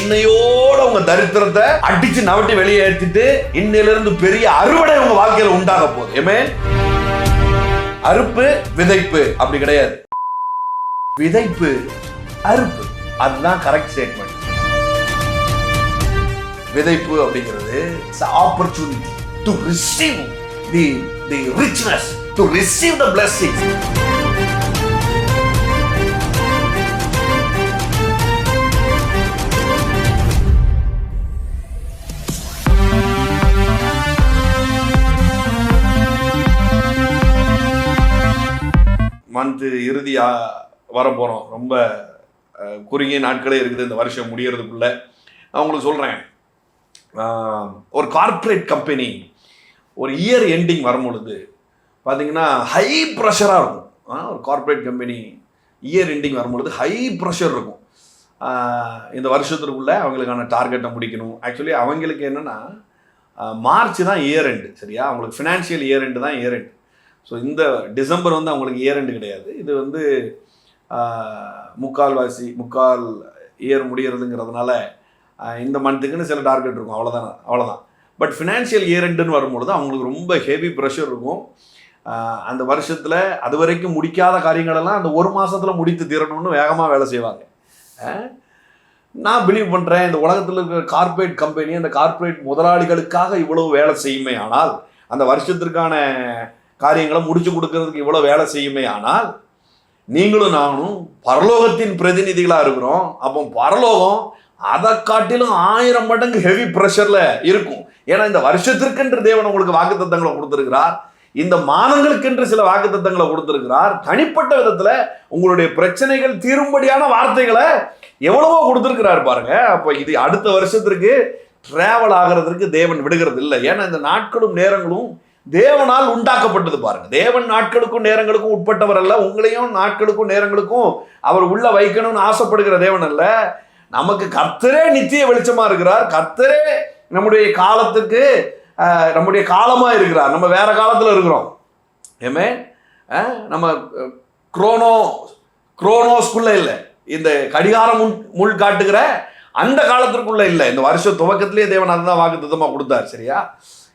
இன்னையோட உங்க தரித்திரத்தை அடிச்சு நவட்டி வெளியே ஏற்றிட்டு இன்னையிலிருந்து பெரிய அறுவடை உங்க வாழ்க்கையில உண்டாக போகுது. ஆமென். அறுப்பு விதைப்பு அப்படி கிடையாது. விதைப்பு அறுப்பு, அதுதான் கரெக்ட் ஸ்டேட்மெண்ட். விதைப்பு அப்படிங்கிறது opportunity to receive the richness, to receive the blessings. Month இறுதியா வர போறோம். ரொம்ப குறுகிய நாட்களே இருக்குது இந்த வருஷம் முடியறதுக்குள்ள. நான் உங்களுக்கு சொல்றேன், ஒரு கார்ப்பரேட் கம்பெனி ஒரு இயர் எண்டிங் வரும்பொழுது பார்த்தீங்கன்னா ஹை ப்ரெஷராக இருக்கும். ஒரு கார்ப்பரேட் கம்பெனி இயர் எண்டிங் வரும்பொழுது ஹை ப்ரெஷர் இருக்கும். இந்த வருஷத்துக்குள்ளே அவங்களுக்கான டார்கெட்டை முடிக்கணும். ஆக்சுவலி அவங்களுக்கு என்னென்னா மார்ச் தான் இயர் எண்டு, சரியா? அவங்களுக்கு ஃபினான்ஷியல் இயர் எண்டு தான் இயர் எண்டு. ஸோ இந்த டிசம்பர் வந்து அவங்களுக்கு இயர் எண்டு கிடையாது. இது வந்து முக்கால் இயர் முடியறதுங்கிறதுனால இந்த மந்த்துக்குன்னு சில டார்கெட் இருக்கும், அவ்வளோதான். பட் ஃபினான்ஷியல் இயர் எண்டுன்னு வரும்பொழுது அவங்களுக்கு ரொம்ப ஹெவி ப்ரெஷர் இருக்கும். அந்த வருஷத்தில் அது வரைக்கும் முடிக்காத காரியங்களெல்லாம் அந்த ஒரு மாதத்தில் முடித்து தீரணும்னு வேகமாக வேலை செய்வாங்க. நான் பிலீவ் பண்ணுறேன், இந்த உலகத்தில் இருக்கிற கார்ப்பரேட் கம்பெனி அந்த கார்ப்பரேட் முதலாளிகளுக்காக இவ்வளோ வேலை செய்யுமே ஆனால், அந்த வருஷத்திற்கான காரியங்களை முடிச்சு கொடுக்கறதுக்கு இவ்வளோ வேலை செய்யுமே ஆனால், நீங்களும் நானும் பரலோகத்தின் பிரதிநிதிகளாக இருக்கிறோம். அப்போ பரலோகம் அதை காட்டிலும் 1000 மடங்கு ஹெவி ப்ரெஷரில் இருக்கும். ஏன்னா இந்த வருஷத்திற்கென்று தேவன் உங்களுக்கு வாக்குத்தத்தங்களை கொடுத்துருக்கிறார். இந்த மாதங்களுக்கென்று சில வாக்குத்தத்தங்களை கொடுத்துருக்கிறார். தனிப்பட்ட விதத்தில் உங்களுடைய பிரச்சனைகள் தீரும்படியான வார்த்தைகளை எவ்வளவோ கொடுத்துருக்கிறார் பாருங்க. அப்போ இது அடுத்த வருஷத்திற்கு டிராவல் ஆகிறதுக்கு தேவன் விடுகிறது இல்லை. ஏன்னா இந்த நாட்களும் நேரங்களும் தேவனால் உண்டாக்கப்பட்டது பாருங்க. தேவன் நாட்களுக்கும் நேரங்களுக்கும் உட்பட்டவர் அல்ல. உங்களையும் நாட்களுக்கும் நேரங்களுக்கும் அவர் உள்ள வைக்கணும்னு ஆசைப்படுகிற தேவன் அல்ல. நமக்கு கர்த்தரே நித்திய வெளிச்சமா இருக்கிறார். கர்த்தரே நம்முடைய காலத்துக்கு நம்முடைய காலமா இருக்கிறார். நம்ம வேற காலத்துல இருக்கிறோம். ஏமே நம்ம குரோனோஸ்குள்ள இல்லை, இந்த கடிகாரம் முள் காட்டுகிற அந்த காலத்திற்குள்ள இல்லை. இந்த வருஷ துவக்கத்திலேயே தேவன் அதுதான் வாக்குத்தத்தமா கொடுத்தார், சரியா?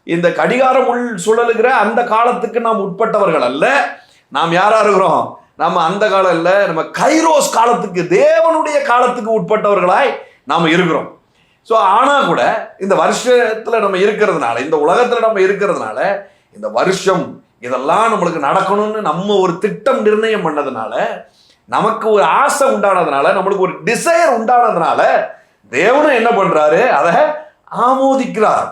இந்த கடிகாரம் உள் சுழலுகிற அந்த காலத்துக்கு நாம் உட்பட்டவர்கள் அல்ல. நாம் யாரா இருக்கிறோம்? நம்ம அந்த காலம் இல்லை, நம்ம கைரோஸ் காலத்துக்கு, தேவனுடைய காலத்துக்கு உட்பட்டவர்களாய் நாம் இருக்கிறோம். ஸோ ஆனால் கூட இந்த வருஷத்தில் நம்ம இருக்கிறதுனால, இந்த உலகத்தில் நம்ம இருக்கிறதுனால, இந்த வருஷம் இதெல்லாம் நம்மளுக்கு நடக்கணும்னு நம்ம ஒரு திட்டம் நிர்ணயம் பண்ணதுனால, நமக்கு ஒரு ஆசை உண்டானதுனால, நம்மளுக்கு ஒரு டிசைர் உண்டானதுனால தேவனும் என்ன பண்றாரு? அதை ஆமோதிக்கிறார்.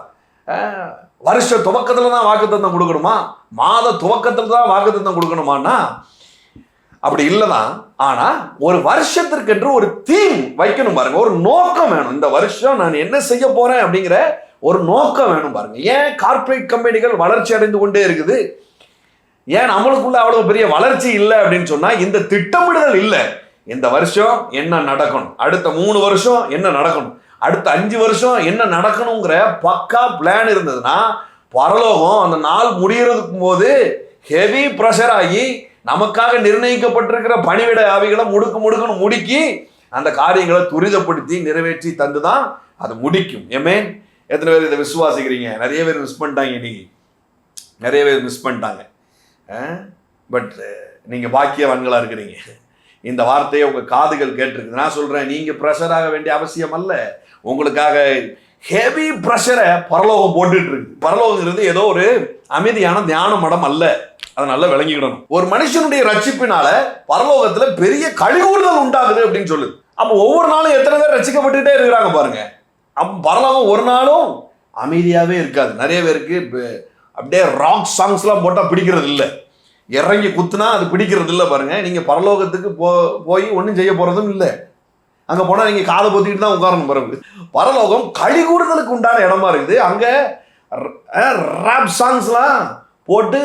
வருஷ துவக்கத்தில் தான் வாக்குத்தத்தம் கொடுக்கணுமா? மாத துவக்கத்தில் தான் வாக்குத்தத்தம் கொடுக்கணுமான்னா அப்படி இல்லைதான். ஆனா ஒரு வருஷத்திற்கென்று ஒரு தீம் வைக்கணும் பாருங்க. ஒரு நோக்கம் வேணும். இந்த வருஷம் நான் என்ன செய்ய போறேன் அப்படிங்கிற ஒரு நோக்கம் வேணும் பாருங்க. ஏன் கார்ப்பரேட் கம்பெனிகள் வளர்ச்சி அடைந்து கொண்டே இருக்குது? ஏன் நம்மளுக்குள்ள அவ்வளவு பெரிய வளர்ச்சி இல்லை அப்படின்னு சொன்னா இந்த திட்டமிடுதல் இல்லை. இந்த வருஷம் என்ன நடக்கணும், அடுத்த 3 வருஷம் என்ன நடக்கணும், அடுத்த 5 வருஷம் என்ன நடக்கணுங்கிற பக்கா பிளான் இருந்ததுன்னா பரலோகம் அந்த நாள் முடியறதுக்கு போது ஹெவி ப்ரெஷர் ஆகி நமக்காக நிர்ணயிக்கப்பட்டிருக்கிற பணிவிட ஆவிகளை முடுக்குன்னு முடுக்கி அந்த காரியங்களை துரிதப்படுத்தி நிறைவேற்றி தந்துதான் அது முடிக்கும். ஏமேன். எத்தனை பேர் இதை விசுவாசிக்கிறீங்க? நிறைய பேர் மிஸ் பண்ணிட்டாங்க. இன்னைக்கு நிறைய பேர் மிஸ் பண்ணிட்டாங்க. பட் நீங்க பாக்கியவான்களா இருக்கிறீங்க. இந்த வார்த்தையை உங்க காதுகள் கேட்டிருக்கு. நான் சொல்றேன், நீங்க ப்ரெஷர் ஆக வேண்டிய அவசியம் அல்ல. உங்களுக்காக ஹெவி ப்ரெஷரை பரலோகம் போட்டுட்டு இருக்கு. பரலோகம் ஏதோ ஒரு அமைதியான தியான மடம் அல்ல. அதை நல்லா விளங்கிக்கிடணும். ஒரு மனுஷனுடைய ரட்சிப்பினால பரலோகத்துல பெரிய கழிவுறுதல் உண்டாகுது அப்படின்னு சொல்லுது. அப்ப ஒவ்வொரு நாளும் எத்தனை பேர் ரட்சிக்கப்பட்டுட்டே இருக்கிறாங்க பாருங்க. அப்ப பரலோகம் ஒரு நாளும் அமைதியாவே இருக்காது. நிறைய பேருக்கு அப்படியே ராக் சாங்ஸ் எல்லாம் போட்டா பிடிக்கிறது இல்லை, இறங்கி குத்துனா அது பிடிக்கிறது இல்லை பாருங்க. நீங்க பரலோகத்துக்கு போய் ஒன்றும் செய்ய போறதும் இல்லை. அங்க போனா நீங்க காதை பொத்திக்கிட்டு தான் உட்காரணும். பிறகு பரலோகம் கழிகூறுதலுக்கு உண்டான இடமா இருக்குது. அங்க ராப் சாங்ஸ்லாம் போட்டு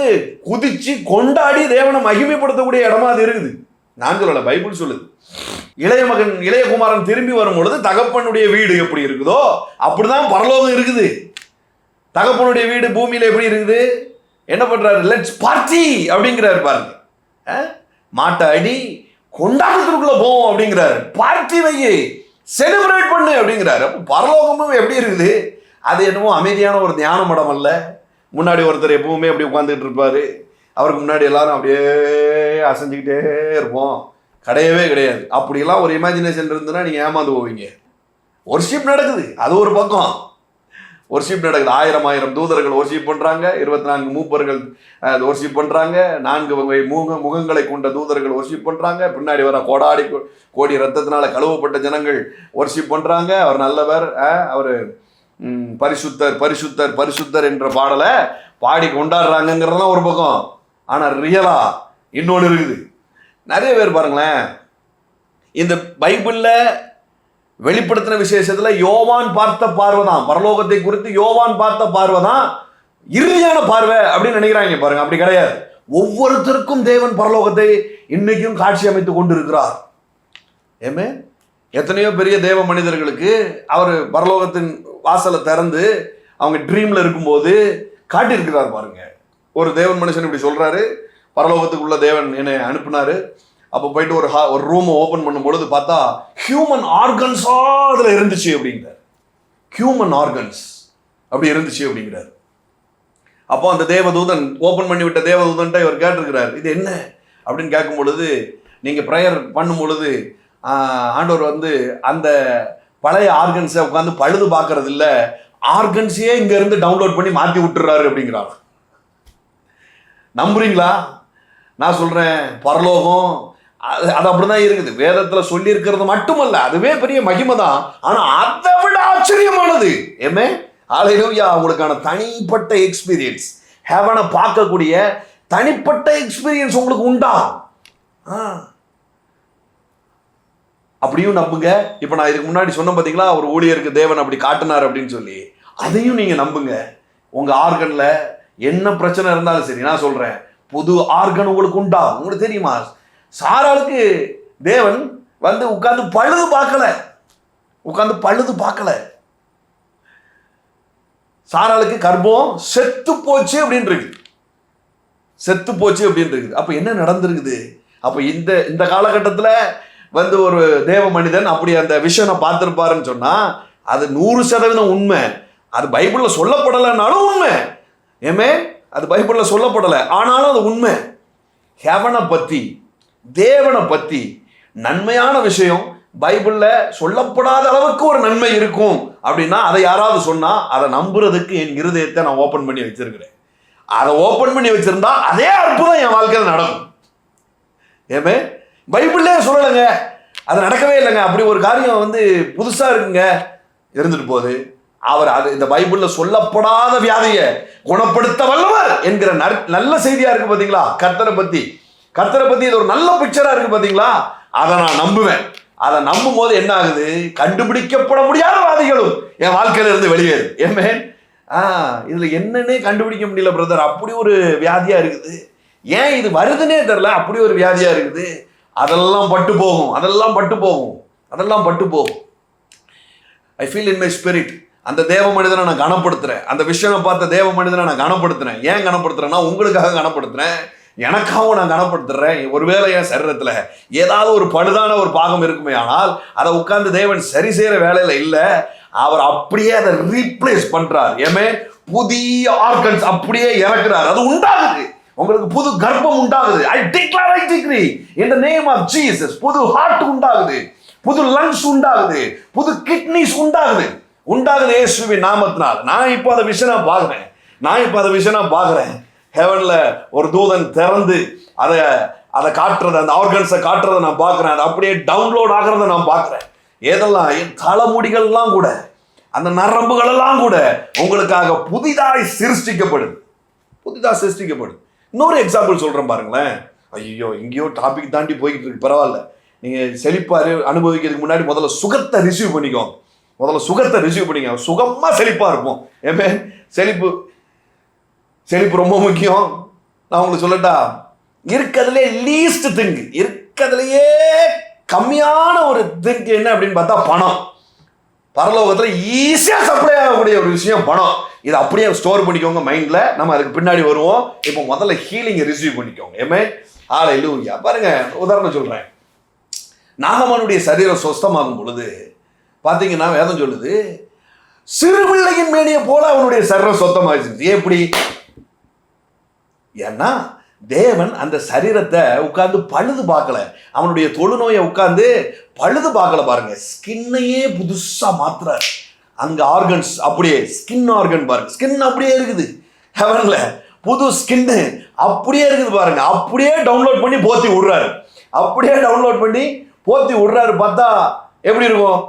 குதிச்சு கொண்டாடி தேவனை மகிமைப்படுத்தக்கூடிய இடமா அது இருக்குது. நான் சொல்லல, பைபிள் சொல்லுது. இளையகுமாரன் திரும்பி வரும் பொழுது தகப்பனுடைய வீடு எப்படி இருக்குதோ அப்படிதான் பரலோகம் இருக்குது. தகப்பனுடைய வீடு பூமியில எப்படி இருக்குது? என்ன பண்றாரு? லெட்ஸ் பார்ட்டி அப்படிங்கிறாரு பாருங்க. மாட்டை அடி, கொண்டாட்டத்திற்குள்ள போவோம் அப்படிங்கிறாரு. பார்ட்டி வையே, செலிப்ரேட் பண்ணு அப்படிங்கிறாரு. அப்போ பரலோகமும் எப்படி இருக்குது? அது என்னமோ அமைதியான ஒரு தியான மடம் அல்ல. முன்னாடி ஒருத்தர் எப்பவுமே அப்படி உட்காந்துக்கிட்டு இருப்பாரு, அவருக்கு முன்னாடி எல்லாரும் அப்படியே அசைஞ்சுக்கிட்டே இருப்போம். கிடையவே கிடையாது. அப்படிலாம் ஒரு இமேஜினேஷன் இருந்ததுன்னா நீங்கள் ஏமாந்து போவீங்க. ஒர்ஷிப் நடக்குது, அது ஒரு பக்கம். ஒர்ஷிப் நடக்குது. 1000 தூதர்கள் ஒர்ஷிப் பண்ணுறாங்க, 24 மூப்பர்கள் ஒர்ஷிப் பண்ணுறாங்க, 4 முகங்களை கொண்ட தூதர்கள் ஒர்ஷிப் பண்ணுறாங்க, பின்னாடி வர கோடி ரத்தத்தினால கழுவப்பட்ட ஜனங்கள் ஒர்ஷிப் பண்ணுறாங்க. அவர் நல்லவர், அவர் பரிசுத்தர் பரிசுத்தர் பரிசுத்தர் என்ற பாடலை பாடி கொண்டாடுறாங்கிறதெல்லாம் ஒரு பக்கம். ஆனால் ரியலா இன்னொன்று இருக்குது. நிறைய பேர் பாருங்களேன், இந்த பைபிளில் வெளிப்படுத்தின விசேஷத்துல யோவான் பார்த்த பார்வை தான், பரலோகத்தை குறித்து யோவான் பார்த்த பார்வை தான் இறுதியான பார்வை அப்படின்னு நினைக்கிறாங்க. பாருங்க, அப்படி கிடையாது. ஒவ்வொருத்தருக்கும் தேவன் பரலோகத்தை இன்னைக்கும் காட்சி அமைத்து கொண்டு இருக்கிறார். ஏமே, எத்தனையோ பெரிய தேவ மனிதர்களுக்கு அவர் பரலோகத்தின் வாசலை திறந்து அவங்க ட்ரீம்ல இருக்கும்போது காட்டியிருக்கிறார். பாருங்க, ஒரு தேவன் மனுஷன் இப்படி சொல்றாரு, பரலோகத்துக்குள்ள தேவன் என்னை அனுப்புனாரு. அப்போ போயிட்டு ஒரு ரூமை ஓப்பன் பண்ணும் பொழுது பார்த்தா ஹியூமன் ஆர்கன்ஸா அதில் இருந்துச்சு அப்படிங்கிறார். ஹியூமன் ஆர்கன்ஸ் அப்படி இருந்துச்சு அப்படிங்கிறார். அப்போ அந்த தேவதூதன் ஓப்பன் பண்ணி விட்ட தேவதூதன்ட்ட இவர் கேட்டிருக்கிறார், இது என்ன அப்படின்னு கேட்கும் பொழுது, நீங்கள் ப்ரேயர் பண்ணும் பொழுது ஆண்டவர் வந்து அந்த பழைய ஆர்கன்ஸை உட்காந்து பழுது பார்க்கறது இல்லை, ஆர்கன்ஸையே இங்கேருந்து டவுன்லோட் பண்ணி மாற்றி விட்டுறாரு அப்படிங்கிறார். நம்புறீங்களா? நான் சொல்கிறேன், பரலோகம் அது அப்படிதான் இருக்குது. வேதத்தில் சொல்லி இருக்கிறது மட்டுமல்ல, அதுவே பெரிய மகிமை தான். ஆனால் அதை விட ஆச்சரியமானது ஏமே, ஹல்லேலூயா, உங்களுக்கான தனிப்பட்ட எக்ஸ்பீரியன்ஸ், ஹெவனை பார்க்கக்கூடிய தனிப்பட்ட எக்ஸ்பீரியன்ஸ் உங்களுக்கு உண்டா? அப்படியும் நம்புங்க. இப்போ நான் இதுக்கு முன்னாடி சொன்ன பார்த்தீங்களா, ஒரு ஊழியருக்கு தேவன் அப்படி காட்டினார் அப்படின்னு சொல்லி, அதையும் நீங்கள் நம்புங்க. உங்கள் ஆர்கனில் என்ன பிரச்சனை இருந்தாலும் சரி, நான் சொல்கிறேன், புது ஆர்கன் உங்களுக்கு உண்டா. உங்களுக்கு தெரியுமா, சாராளுக்கு தேவன் வந்து உட்கார்ந்து பழுது பார்க்கல. சாராளுக்கு கர்ப்பம் செத்து போச்சு அப்படின்னு இருக்குது. அப்ப என்ன நடந்திருக்குது? அப்ப இந்த காலகட்டத்தில் வந்து ஒரு தேவ மனிதன் அப்படி அந்த விஷனை பார்த்திருப்பாருன்னு சொன்னா அது 100% உண்மை. அது பைபிள்ல சொல்லப்படலைன்னாலும் உண்மை. ஏமே, அது பைபிள்ல சொல்லப்படலை, ஆனாலும் அது உண்மை. ஹெவனை பத்தி, தேவனை பத்தி நன்மையான விஷயம் பைபிள்ல சொல்லப்படாத அளவுக்கு ஒரு நன்மை இருக்கும் அப்படின்னா அதை யாராவது சொன்னா அதை நம்புறதுக்கு என் இருதயத்தை நான் ஓபன் பண்ணி வச்சிருக்கிறேன். அதை ஓபன் பண்ணி வச்சிருந்தா அதே அற்புதம் என் வாழ்க்கையில் நடக்கும். ஏமே, பைபிள்லே சொல்லலைங்க, அது நடக்கவே இல்லைங்க, அப்படி ஒரு காரியம் வந்து புதுசா இருக்குங்க, இருந்துட்டு போகுது. அவர் இந்த பைபிள்ல சொல்லப்படாத வியாதியை குணப்படுத்த வல்லவர் என்கிற நல்ல செய்தியா இருக்கு பாத்தீங்களா. கர்த்தரை பத்தி இது ஒரு நல்ல பிக்சரா இருக்கு பாத்தீங்களா. அதை நான் நம்புவேன். அதை நம்பும் போது என்ன ஆகுது, கண்டுபிடிக்கப்பட முடியாத வியாதிகளும் என் வாழ்க்கையில இருந்து வெளியேறு. ஏமே, இதுல என்னன்னே கண்டுபிடிக்க முடியல பிரதர், அப்படி ஒரு வியாதியா இருக்குது, ஏன் இது வருதுன்னே தெரியல, அப்படி ஒரு வியாதியா இருக்குது. அதெல்லாம் பட்டு போகும். I feel in my spirit. அந்த தேவ மனிதனை நான் கனப்படுத்துறேன். அந்த விஷயத்தை பார்த்த தேவ மனிதனை நான் கனப்படுத்துறேன். ஏன் கனப்படுத்துறேன்னா, உங்களுக்காக கனப்படுத்துறேன், எனக்காகவும் நான் கனப்படுத்துறேன். ஒருவேளை என் சரீரத்துல ஏதாவது ஒரு பழுதான ஒரு பாகம் இருக்குமே, ஆனால் அதை உட்கார்ந்து தேவன் சரி செய்யற வேலையில இல்ல, அவர் அப்படியே அதை ரீப்ளேஸ் பண்றார். ஏமே, புதிய ஆர்கன்ஸ் அப்படியே இறக்குறார். அது உண்டாகுது, உங்களுக்கு புது கர்ப்பம் உண்டாகுது. I declare in the name of Jesus. புது ஹார்ட் உண்டாகுது, புது லங்ஸ் உண்டாகுது, புது கிட்னிஸ் உண்டாகுது இயேசுவின் நாமத்தினால். நான் இப்போ அதை விஷயம் பார்க்கிறேன். ஹெவன்ல ஒரு தூதன் திறந்து அதை காட்டுறத, அந்த ஆர்கன்ஸை காட்டுறதை நான் பார்க்கிறேன். அது அப்படியே டவுன்லோட் ஆகிறத நான் பார்க்கிறேன். ஏதெல்லாம் என் தலைமுடிகள்லாம் கூட, அந்த நரம்புகள் எல்லாம் கூட உங்களுக்காக புதிதாக சிருஷ்டிக்கப்படுது. இன்னொரு எக்ஸாம்பிள் சொல்றேன் பாருங்களேன். ஐயோ, எங்கேயோ டாபிக் தாண்டி போய்கிட்டு இருக்கு, பரவாயில்ல. நீங்க செழிப்பாரு அனுபவிக்கிறதுக்கு முன்னாடி முதல்ல சுகத்தை ரிசீவ் பண்ணிக்கோங்க. சுகமா செழிப்பா இருப்போம். ஏமே, செழிப்பு ரொம்ப முக்கியம். நான் உங்களுக்கு சொல்லட்டா, இருக்கிறதுலேயே கம்மியான ஒரு திங்க் என்ன அப்படின்னு பார்த்தா பணம். பரலோகத்தில் ஈஸியா சப்ளை ஆகக்கூடிய ஒரு விஷயம் பணம். இதை அப்படியே ஸ்டோர் பண்ணிக்கோங்க மைண்ட்ல, நம்ம அதுக்கு பின்னாடி வருவோம். இப்போ முதல்ல ஹீலிங் ரிசீவ் பண்ணிக்கோங்க. ஏமே, ஹல்லேலூயா. பாருங்க, உதாரணம் சொல்றேன். நாகமானுடைய சரீரம் சொஸ்தமாகும் பொழுது பார்த்தீங்கன்னா வேதம் சொல்லுது, சிறு பிள்ளையின் மேனியை போல அவனுடைய சரீரம் சொத்தமாயிடுச்சு. எப்படி? ஏன்னா தேவன் அந்த சரீரத்தை உட்கார்ந்து பழுது பார்க்கல, அவனுடைய தொழுநோயை உட்கார்ந்து பழுது பார்க்கல. பாருங்க, ஸ்கின்னையே புதுசா மாத்துறாரு. அங்க ஆர்கன்ஸ் அப்படியே, ஸ்கின் ஆர்கன் பாருங்க, ஸ்கின் அப்படியே இருக்குது. ஹெவன்ல புது ஸ்கின்னு அப்படியே இருக்குது பாருங்க. அப்படியே டவுன்லோட் பண்ணி போத்தி விடுறாரு, அப்படியே டவுன்லோட் பண்ணி போத்தி விடுறாரு. பார்த்தா எப்படி இருக்கும்?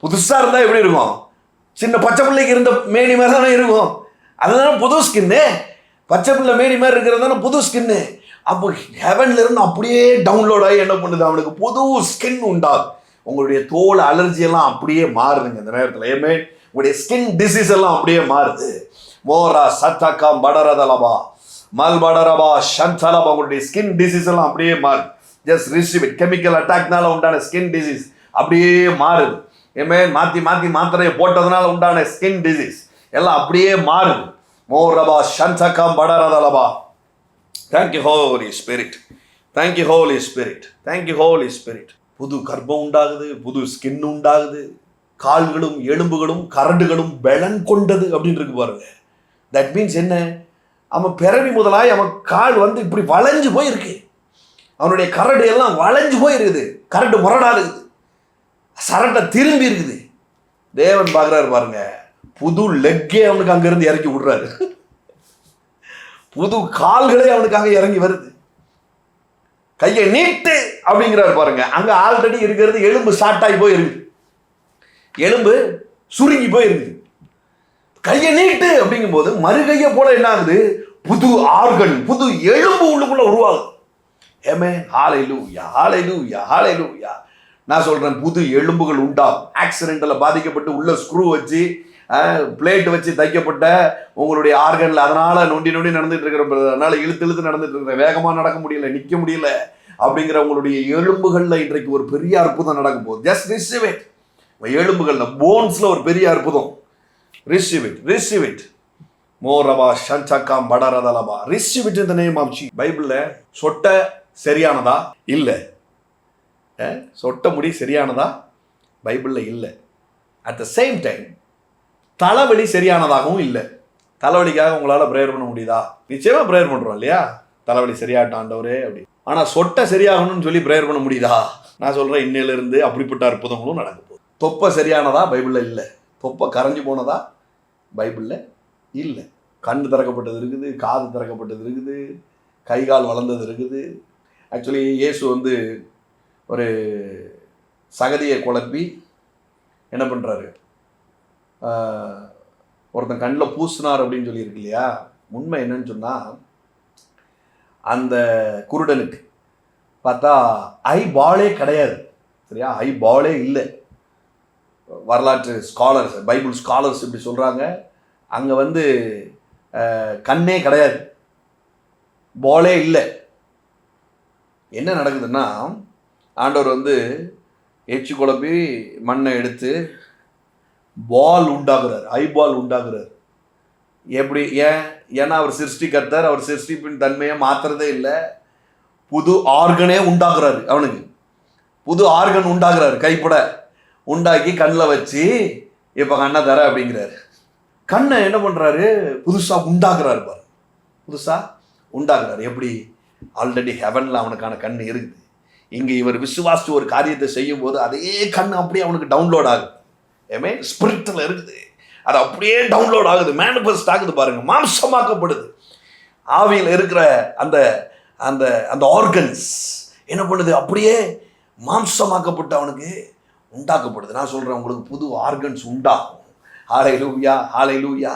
புதுசா இருந்தா எப்படி இருக்கும்? சின்ன பச்சை பிள்ளைக்கு இருந்த மேனி மாதிரி தானே இருக்கும். அதுதானே புது ஸ்கின்னு. பச்சை பிள்ளை மேனி மாதிரி இருக்கிறது தானே புது ஸ்கின்னு. அப்போ ஹெவன்ல இருந்து அப்படியே டவுன்லோட் ஆகி என்ன பண்ணுது, அவனுக்கு புது ஸ்கின் உண்டாகும். உங்களுடைய தோல் அலர்ஜி எல்லாம் அப்படியே மாறுதுங்க இந்த நேரத்தில். ஏமே உங்களுடைய ஸ்கின் டிசீஸ் எல்லாம் அப்படியே மாறுது. மோரா சத்தக்கம் படரதலபா மல்படரபா ஷந்தலபா, உங்களுடைய ஸ்கின் டிசீஸ் எல்லாம் அப்படியே மாறுது. Just receive it. கெமிக்கல் அட்டாக்னால உண்டான ஸ்கின் டிசீஸ் அப்படியே மாறுது. ஏமே மாற்றி மாற்றி மாத்திரையை போட்டதுனால உண்டான ஸ்கின் டிசீஸ் எல்லாம் அப்படியே மாறுது. மோரபா ஷந்தக்கம் படரதலபா. Thank you holy spirit, thank you holy spirit, thank you holy spirit. புது கர்ப்பம் உண்டாகுது, புது ஸ்கின் உண்டாகுது, கால்களும் எலும்புகளும் கரடுகளும் பலன் கொண்டது அப்படின்னு இருக்கு பாருங்க. தட் மீன்ஸ் என்ன? அவன் பிறவி முதலாய் அவன் கால் வந்து இப்படி வளைஞ்சு போயிருக்கு, அவனுடைய கரடு எல்லாம் வளைஞ்சு போயிருக்குது, கரடு முரடா இருக்குது, சரட்டை திரும்பி இருக்குது. தேவன் பார்க்குறாரு பாருங்க, புது லெக்கே அவனுக்கு அங்கிருந்து இறக்கி விடுறாரு, புது கால்களே அவனுக்காக இறங்கி வருது. கையை நீட்டு அப்படிங்கிறாரு பாருங்க. அங்க ஆல்ரெடி இருக்கிறது எலும்பு ஷார்ட்டாகி போயிருக்குது, எலும்பு சுருங்கி போயிருக்குது. கையை நீட்டு அப்படிங்கும் போது மறுகையை போல என்ன ஆகுது, புது ஆர்கன், புது எலும்பு உள்ளுக்குள்ள உருவாகுது. ஏமே ஹalleluya, ஹalleluya, ஹalleluya. நான் சொல்றேன், புது எலும்புகள் உண்டாகும். ஆக்சிடென்ட்ல பாதிக்கப்பட்டு உள்ள ஸ்க்ரூ வச்சு பிளேட் வச்சு தைக்கப்பட்ட உங்களுடைய ஆர்கன்ல அதனால நொண்டி நொண்டி நடந்துட்டு இருக்கிற, அதனால இழுத்து இழுத்து நடந்துட்டு இருக்கிற, வேகமா நடக்க முடியல, நிக்க முடியல அப்படிங்கிற உங்களுடைய எலும்புகள்ல இன்றைக்கு ஒரு பெரிய அற்புதம் நடக்கும் போது ஜஸ்ட் ரிசீவ் இட். எலும்புகள்ல போன்ஸ்ல ஒரு பெரிய அற்புதம். Receive it, receive it. மோரபா ஷந்தக்கம் படரதலபா. Receive it in the name of Jesus. பைபிள்ல சொட்ட சரியானதா? இல்ல. சொட்ட முடி சரியானதா? பைபிள்ல இல்ல. அட் த சேம் டைம் தலைவலி சரியானதாகவும் இல்லை. தலைவலிக்காக உங்களால் ப்ரேயர் பண்ண முடியுதா? நிச்சயமாக ப்ரேயர் பண்ணுறோம் இல்லையா, தலைவலி சரியாட்டாண்டவரே அப்படி. ஆனால் சொட்டை சரியாகணும்னு சொல்லி ப்ரேயர் பண்ண முடியுதா? நான் சொல்கிறேன், இன்னையிலிருந்து அப்படிப்பட்ட அற்புதங்களும் நடக்க போகுது. தொப்பை சரியானதா? பைபிளில் இல்லை. தொப்பை கரைஞ்சி போனதா? பைபிளில் இல்லை. கண் திறக்கப்பட்டது இருக்குது, காது திறக்கப்பட்டது இருக்குது, கை கால் வளர்ந்தது இருக்குது. ஆக்சுவலி இயேசு வந்து ஒரு சகதியை குழப்பி என்ன பண்ணுறாரு, ஒருத்தன் கண்ணில் பூசினார் அப்படின்னு சொல்லியிருக்கு இல்லையா. உண்மை என்னன்னு சொன்னால், அந்த குருடனுக்கு பார்த்தா ஐ பாலே கிடையாது, சரியா, ஐ பாலே இல்லை. வரலாற்று ஸ்காலர்ஸ், பைபிள் ஸ்காலர்ஸ் இப்படி சொல்கிறாங்க. அங்கே வந்து கண்ணே கிடையாது, பாலே இல்லை. என்ன நடக்குதுன்னா, ஆண்டவர் வந்து எச்சு குழப்பி மண்ணை எடுத்து பால் உண்டாக்குறார், ஐபால் உண்டாக்குறார். எப்படி? ஏன்னா அவர் சிருஷ்டிகர்த்தர், அவர் சிருஷ்டிப்பின் தன்மையை மாத்துறதே இல்லை. புது ஆர்கனே உண்டாக்குறாரு, அவனுக்கு புது ஆர்கன் உண்டாக்குறாரு, கைப்பட உண்டாக்கி கண்ணில் வச்சு இப்போ கண்ணை தர அப்படிங்கிறாரு. கண்ணை என்ன பண்ணுறாரு, புதுசாக உண்டாக்குறாரு பாரு, புதுசாக உண்டாக்குறாரு. எப்படி? ஆல்ரெடி ஹெவனில் அவனுக்கான கண் இருக்குது. இங்கே இவர் விசுவாசித்து ஒரு காரியத்தை செய்யும் போது அதே கண் அப்படியே அவனுக்கு டவுன்லோட் ஆகுது. ஏமே ஸ்பிரிட்டில் இருக்குது, அது அப்படியே டவுன்லோட் ஆகுது, மேனிஃபெஸ்ட் ஆகுது பாருங்க, மாம்சமாக்கப்படுது. ஆவியில் இருக்கிற அந்த அந்த அந்த ஆர்கன்ஸ் என்ன பண்ணுது, அப்படியே மாம்சமாக்கப்பட்டு அவனுக்கு உண்டாக்கப்படுது. நான் சொல்கிறேன், உங்களுக்கு புது ஆர்கன்ஸ் உண்டாகும். ஹல்லேலூயா, ஹல்லேலூயா.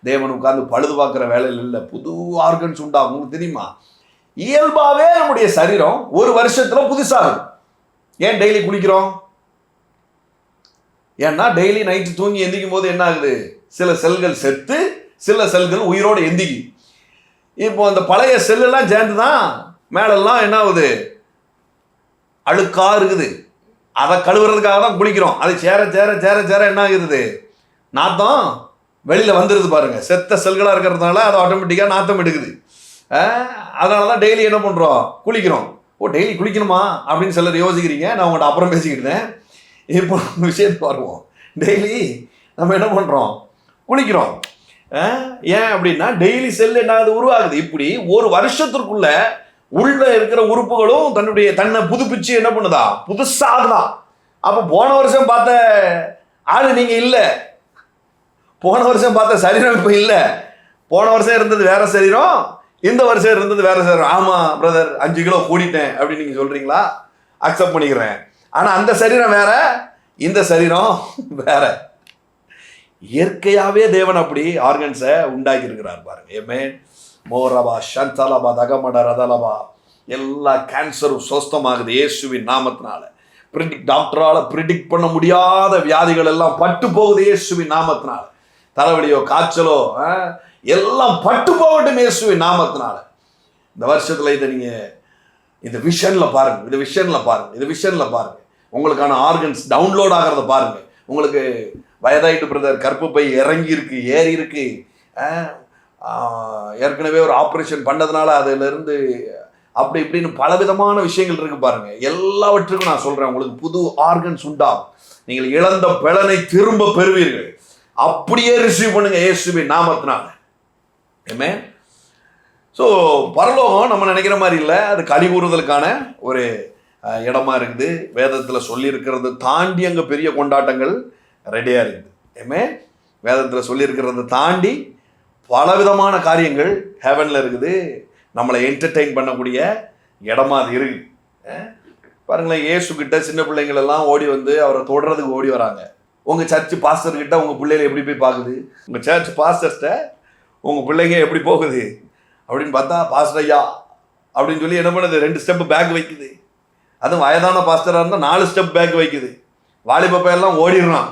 தேவன் உட்கார்ந்து பழுது பார்க்குற வேலையில் இல்லை, புது ஆர்கன்ஸ் உண்டாகும். உங்களுக்கு தெரியுமா, இயல்பாகவே நம்முடைய சரீரம் ஒரு வருஷத்தில் புதுசாகும். ஏன் டெய்லி குளிக்கிறோம்? ஏன்னா டெய்லி நைட்டு தூங்கி எந்திக்கும் போது என்ன ஆகுது, சில செல்கள் செத்து சில செல்கள் உயிரோடு எந்திக்கி. இப்போ அந்த பழைய செல்லெல்லாம் சேர்ந்து தான் மேலெல்லாம் என்ன ஆகுது, அழுக்கா இருக்குது. அதை கழுவுறதுக்காக தான் குளிக்கிறோம். அது சேர சேர சேர சேர என்ன ஆகுது, நாத்தம் வெளியில் வந்துடுது பாருங்க. செத்த செல்களாக இருக்கிறதுனால அது ஆட்டோமேட்டிக்காக நாத்தம் எடுக்குது. அதனால தான் டெய்லி என்ன பண்ணுறோம், குளிக்கிறோம். ஓ, டெய்லி குளிக்கணுமா அப்படின்னு சிலர் யோசிக்கிறீங்க. நான் உங்கள்கிட்ட அப்புறம் பேசிக்கிட்டேன். இப்போ விஷயத்துக்கு வருவோம். டெய்லி நம்ம என்ன பண்ணுறோம், குளிக்கிறோம். ஏன் அப்படின்னா டெய்லி செல் என்ன உருவாகுது. இப்படி ஒரு வருஷத்திற்குள்ள உள்ள இருக்கிற உறுப்புகளும் தன்னை புதுப்பிச்சு என்ன பண்ணுதா, புதுசாகுதான். அப்போ போன வருஷம் பார்த்த ஆளு நீங்க இல்லை, போன வருஷம் பார்த்த சரீரம் இப்போ இல்லை. போன வருஷம் இருந்தது வேற சரீரம், இந்த வருஷம் இருந்தது வேற சரீரம். ஆமா பிரதர் 5 கிலோ கூடிட்டேன் அப்படின்னு நீங்க சொல்றீங்களா, அக்செப்ட் பண்ணிக்கிறேன். ஆனா அந்த சரீரம் வேற, இந்த சரீரம் வேற. இயற்கையாவே தேவன் அப்படி ஆர்கன்ஸை உண்டாக்கி இருக்கிறார் பாருங்க. ஏமே மோரபா சந்தலபா தகமட ரதலபா, எல்லா கேன்சரும் சொஸ்தமாகுது இயேசுவின் நாமத்தினால. டாக்டரால ப்ரிடிக்ட் பண்ண முடியாத வியாதிகள் எல்லாம் பட்டு போகுது இயேசுவின் நாமத்தினால. தலைவலியோ காய்ச்சலோ எல்லாம் பட்டு போகட்டும் இயேசுவின் நாமத்தினால. இந்த வருஷத்துல இதை நீங்க இந்த விஷன்ல பாருங்க, இந்த விஷன்ல பாருங்க, இந்த விஷன்ல பாருங்க. உங்களுக்கான ஆர்கன்ஸ் டவுன்லோட் ஆகிறத பாருங்க. உங்களுக்கு வயதாயிட்டு பிரதர், கற்பு பை இறங்கி இருக்கு, ஏறி இருக்கு, ஏற்கனவே ஒரு ஆப்ரேஷன் பண்ணதுனால அதுல இருந்து அப்படி இப்படின்னு பலவிதமான விஷயங்கள் இருக்கு பாருங்க. எல்லாவற்றுக்கும் நான் சொல்றேன், உங்களுக்கு புது ஆர்கன்ஸ் உண்டாகும். நீங்கள் இழந்த பலனை திரும்ப பெறுவீர்கள். அப்படியே ரிசீவ் பண்ணுங்க இயேசுவின் நாமத்தினால. ஆமென். ஸோ பரலோகம் நம்ம நினைக்கிற மாதிரி இல்லை, அது களி கூறுதலுக்கான ஒரு இடமா இருக்குது. வேதத்தில் சொல்லியிருக்கிறது தாண்டி அங்கே பெரிய கொண்டாட்டங்கள் ரெடியாக இருக்குது. ஆமென். வேதத்தில் சொல்லியிருக்கிறத தாண்டி பலவிதமான காரியங்கள் ஹெவனில் இருக்குது. நம்மளை என்டர்டெயின் பண்ணக்கூடிய இடமா அது இருக்குது. பாருங்களேன், இயேசுக்கிட்ட சின்ன பிள்ளைங்கள் எல்லாம் ஓடி வந்து அவரை தொடர்றதுக்கு ஓடி வராங்க. உங்கள் சர்ச் பாஸ்டர்கிட்ட உங்கள் பிள்ளைகளை எப்படி போய் பார்க்குது? உங்கள் சர்ச் பாஸ்டர்கிட்ட உங்கள் பிள்ளைங்க எப்படி போகுது அப்படின்னு பார்த்தா, பாஸ்டர் ஐயா அப்படின்னு சொல்லி என்ன பண்ணுது, 2 ஸ்டெப்பு பேக் வைக்குது. அதுவும் வயதான பாஸ்டராக இருந்தால் 4 ஸ்டெப் பேக் வைக்குது. வாலிப பையெல்லாம் ஓடிடுறான்,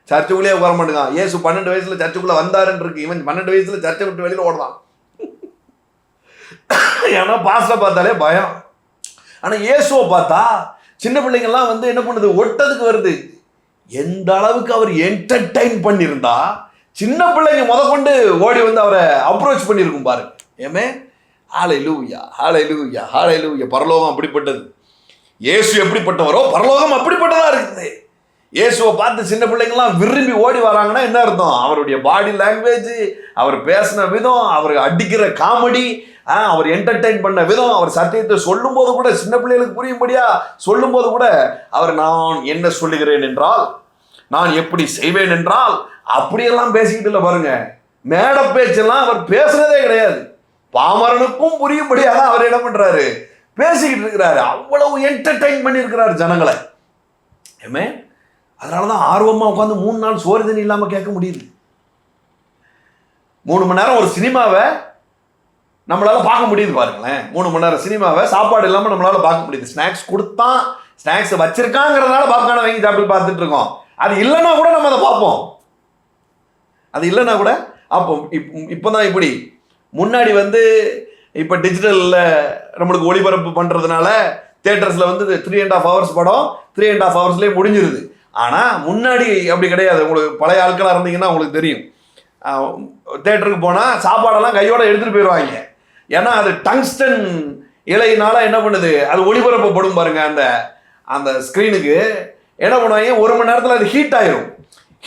சர்ச்சுக்குள்ளேயே உட்கார மாட்டேங்கான். ஏசு 12 வயசில் சர்ச்சுக்குள்ளே வந்தாருன்னு இருக்கு, இவன் 12 வயசில் சர்ச்சை விட்டு வெளியில் ஓடுறான். ஏன்னா பாஸ்டரை பார்த்தாலே பயம். ஆனால் இயேசுவை பார்த்தா சின்ன பிள்ளைங்கள்லாம் வந்து என்ன பண்ணுது, ஒட்டதுக்கு வருது. எந்த அளவுக்கு அவர் என்டர்டைன் பண்ணியிருந்தா சின்ன பிள்ளைங்க முதற்கொண்டு ஓடி வந்து அவரை அப்ரோச் பண்ணியிருக்கும் பாருங்க. ஏமே ஹல்லேலூயா, ஹல்லேலூயா, ஹல்லேலூயா. பரலோகம் அப்படிப்பட்டது. இயேசு எப்படிப்பட்டவரோ பரலோகம் அப்படிப்பட்டதா இருக்குது. இயேசுவை பார்த்து சின்ன பிள்ளைங்கள்லாம் விரும்பி ஓடி வராங்கன்னா என்ன அர்த்தம்? அவருடைய பாடி லாங்குவேஜ், அவர் பேசின விதம், அவர் அடிக்கிற காமெடி, அவர் என்டர்டெயின் பண்ண விதம், அவர் சத்தியத்தை சொல்லும் போது கூட சின்ன பிள்ளைகளுக்கு புரியும்படியா சொல்லும் போது கூட அவர் நான் என்ன சொல்லுகிறேன் என்றால், நான் எப்படி செய்வேன் என்றால், அப்படியெல்லாம் பேசிக்கிட்டு இல்லை பாருங்க. மேட பேச்செல்லாம் அவர் பேசுனதே கிடையாது. பாமரனுக்கும் புரியும்படியாக அவர் என்ன பண்றாரு, பேசிக்கிட்டு இருக்கிறாரு. அவ்வளவு என்டர்டெயின் பண்ணி இருக்கிறார் ஜனங்களை. ஏமே அதனாலதான் ஆர்வமா உட்காந்து 3 நாள் சோறு தண்ணி இல்லாம கேட்க முடியுது. 3 மணி நேரம் ஒரு சினிமாவை நம்மளால பார்க்க முடியுது பாருங்களேன். 3 மணி நேரம் சினிமாவை சாப்பாடு இல்லாம நம்மளால பார்க்க முடியுது. ஸ்நாக்ஸ் கொடுத்தான், ஸ்நாக்ஸ் வச்சிருக்காங்கிறதுனால பாப்கார்னை வாங்கி சாப்பிட்டு பார்த்துட்டு இருக்கோம். அது இல்லைன்னா கூட நம்ம அதை பார்ப்போம். அது இல்லைன்னா கூட அப்போ இப்போதான் இப்படி முன்னாடி வந்து இப்போ டிஜிட்டலில் நம்மளுக்கு ஒளிபரப்பு பண்ணுறதுனால தியேட்டர்ஸில் வந்து 3.5 hours படம் 3.5 hours முடிஞ்சிருது. ஆனால் முன்னாடி அப்படி கிடையாது. உங்களுக்கு பழைய ஆட்களாக இருந்தீங்கன்னா உங்களுக்கு தெரியும். தியேட்டருக்கு போனால் சாப்பாடெல்லாம் கையோட எடுத்துகிட்டு போயிடுவாங்க. ஏன்னா அது டங்ஸ்டன் இலையினால என்ன பண்ணுது, அது ஒளிபரப்பப்படும் பாருங்க. அந்த அந்த ஸ்க்ரீனுக்கு என்ன பண்ணுவாங்க, 1 மணி நேரத்தில் அது ஹீட் ஆயிரும்.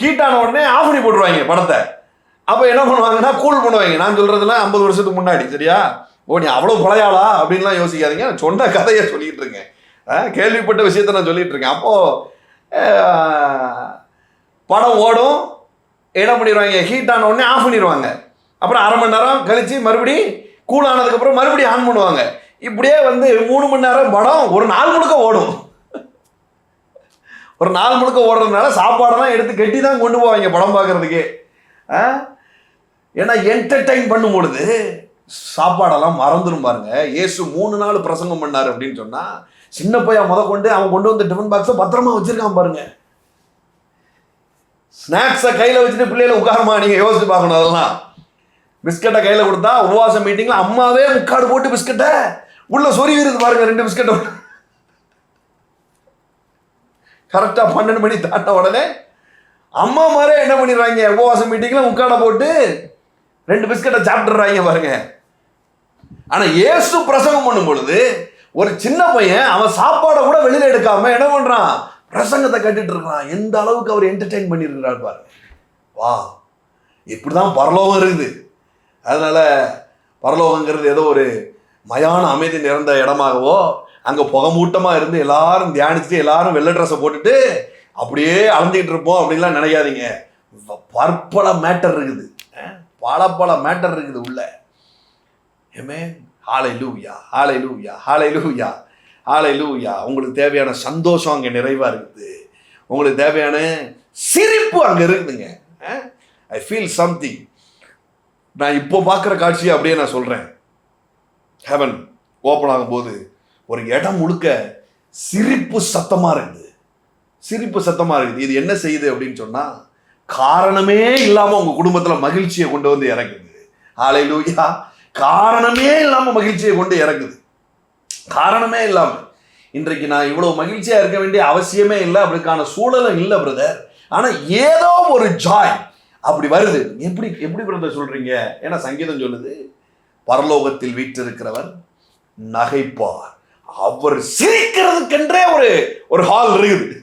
ஹீட் ஆன உடனே ஆஃப் பண்ணி போட்டுருவாங்க படத்தை. அப்போ என்ன பண்ணுவாங்கன்னா கூல் பண்ணுவாங்க. நான் சொல்கிறதுலாம் 50 வருஷத்துக்கு முன்னாடி. சரியா? ஓ நீ அவ்வளோ பழையாளா அப்படின்லாம் யோசிக்காதீங்க. நான் சொன்ன கதையை சொல்லிகிட்டு இருக்கேன், கேள்விப்பட்ட விஷயத்த நான் சொல்லிட்டு இருக்கேன். அப்போது படம் ஓடும், என்ன பண்ணிடுவாங்க, ஹீட் ஆன உடனே ஆஃப் பண்ணிடுவாங்க. அப்புறம் 1/2 மணி நேரம் கழித்து மறுபடி கூல் ஆனதுக்கப்புறம் மறுபடியும் ஆன் பண்ணுவாங்க. இப்படியே வந்து 3 மணி நேரம் படம் ஒரு நாள் முழுக்க ஓடும். ஒரு நாள் முழுக்க ஓடுறதுனால சாப்பாடெல்லாம் எடுத்து கட்டி தான் கொண்டு போவாங்க படம் பார்க்கறதுக்கே. ஏன்னா என்டர்டைன் பண்ணும் பொழுது சாப்பாடெல்லாம் மறந்துடும் பாருங்க. இயேசு 3 நாள் பிரசங்கம் பண்ணார் அப்படின்னு சொன்னா, சின்ன பையன் கொண்டு அவன் கொண்டு வந்த டிஃபன் பாக்ஸை பத்திரமா வச்சிருக்கான் பாருங்க. ஸ்நாக்ஸை கையில் வச்சுட்டு பிள்ளைகளை உட்காரமா, நீங்க யோசிச்சு பார்க்கணும். அதெல்லாம் பிஸ்கட்டை கையில் கொடுத்தா உபவாச மீட்டிங்ல அம்மாவே முக்காடு போட்டு பிஸ்கட்டை உள்ள சொருவிருது பாருங்க. 2 பிஸ்கட்டை கரெக்டா 12 மணி தாண்ட உடனே அம்மா மாரே என்ன பண்ணிடுறாங்க, உபவாச மீட்டிங்ல முக்காடை போட்டு 2 பிஸ்கட்டை சாப்பிட்டுறாங்க பாருங்க. ஆனா இயேசு பிரசங்கம் பண்ணும் பொழுது ஒரு சின்ன பையன் அவன் சாப்பாடை கூட வெளியில எடுக்காம என்ன பண்றான், பிரசங்கத்தை கேட்டுட்டு இருக்கான். எந்த அளவுக்கு அவர் என்டர்டெயின் பண்ணியிருக்கிறார் பாருங்க. வா, இப்படிதான் பரலோகம் இருக்குது. அதனால பரலோகங்கிறது ஏதோ ஒரு மயான அமைதி நிறைந்த இடமாகவோ, அங்கே புகமூட்டமாக இருந்து எல்லாரும் தியானிச்சுட்டு எல்லாரும் வெள்ளை ட்ரெஸ்ஸை போட்டுட்டு அப்படியே அலைஞ்சிக்கிட்டு இருப்போம் அப்படின்லாம் நினைக்காதீங்க. பற்பல மேட்டர் இருக்குது, பல மேட்டர் இருக்குது உள்ள. ஆமென். ஹல்லேலூயா, ஹல்லேலூயா, ஹல்லேலூயா, ஹல்லேலூயா. உங்களுக்கு தேவையான சந்தோஷம் அங்கே நிறைவாக இருக்குது. உங்களுக்கு தேவையான சிரிப்பு அங்கே இருக்குதுங்க. I feel something. நான் இப்போ பார்க்குற காட்சியை அப்படியே நான் சொல்கிறேன். ஹெவன் ஓப்பன் ஆகும்போது ஒரு இடம் முழுக்க சிரிப்பு சத்தமாக இருக்குது, சிரிப்பு சத்தமாக இருக்குது. இது என்ன செய்யுது அப்படின்னு சொன்னால், காரணமே இல்லாமல் உங்கள் குடும்பத்தில் மகிழ்ச்சியை கொண்டு வந்து இறக்குது. ஹல்லேலூயா. காரணமே இல்லாமல் மகிழ்ச்சியை கொண்டு இறக்குது, காரணமே இல்லாமல். இன்றைக்கு நான் இவ்வளோ மகிழ்ச்சியாக இருக்க வேண்டிய அவசியமே இல்லை, அப்படிக்கான சூழலும் இல்லை பிரதர். ஆனால் ஏதோ ஒரு ஜாய் அப்படி வருது. எப்படி பிரதர் சொல்கிறீங்க? ஏன்னா சங்கீதம் சொல்லுது, பரலோகத்தில் வீற்றிருக்கிறவர் நகைப்பார், அவர் சிரிக்கிறதுக்கென்றே ஒரு ஹால் இருக்குது.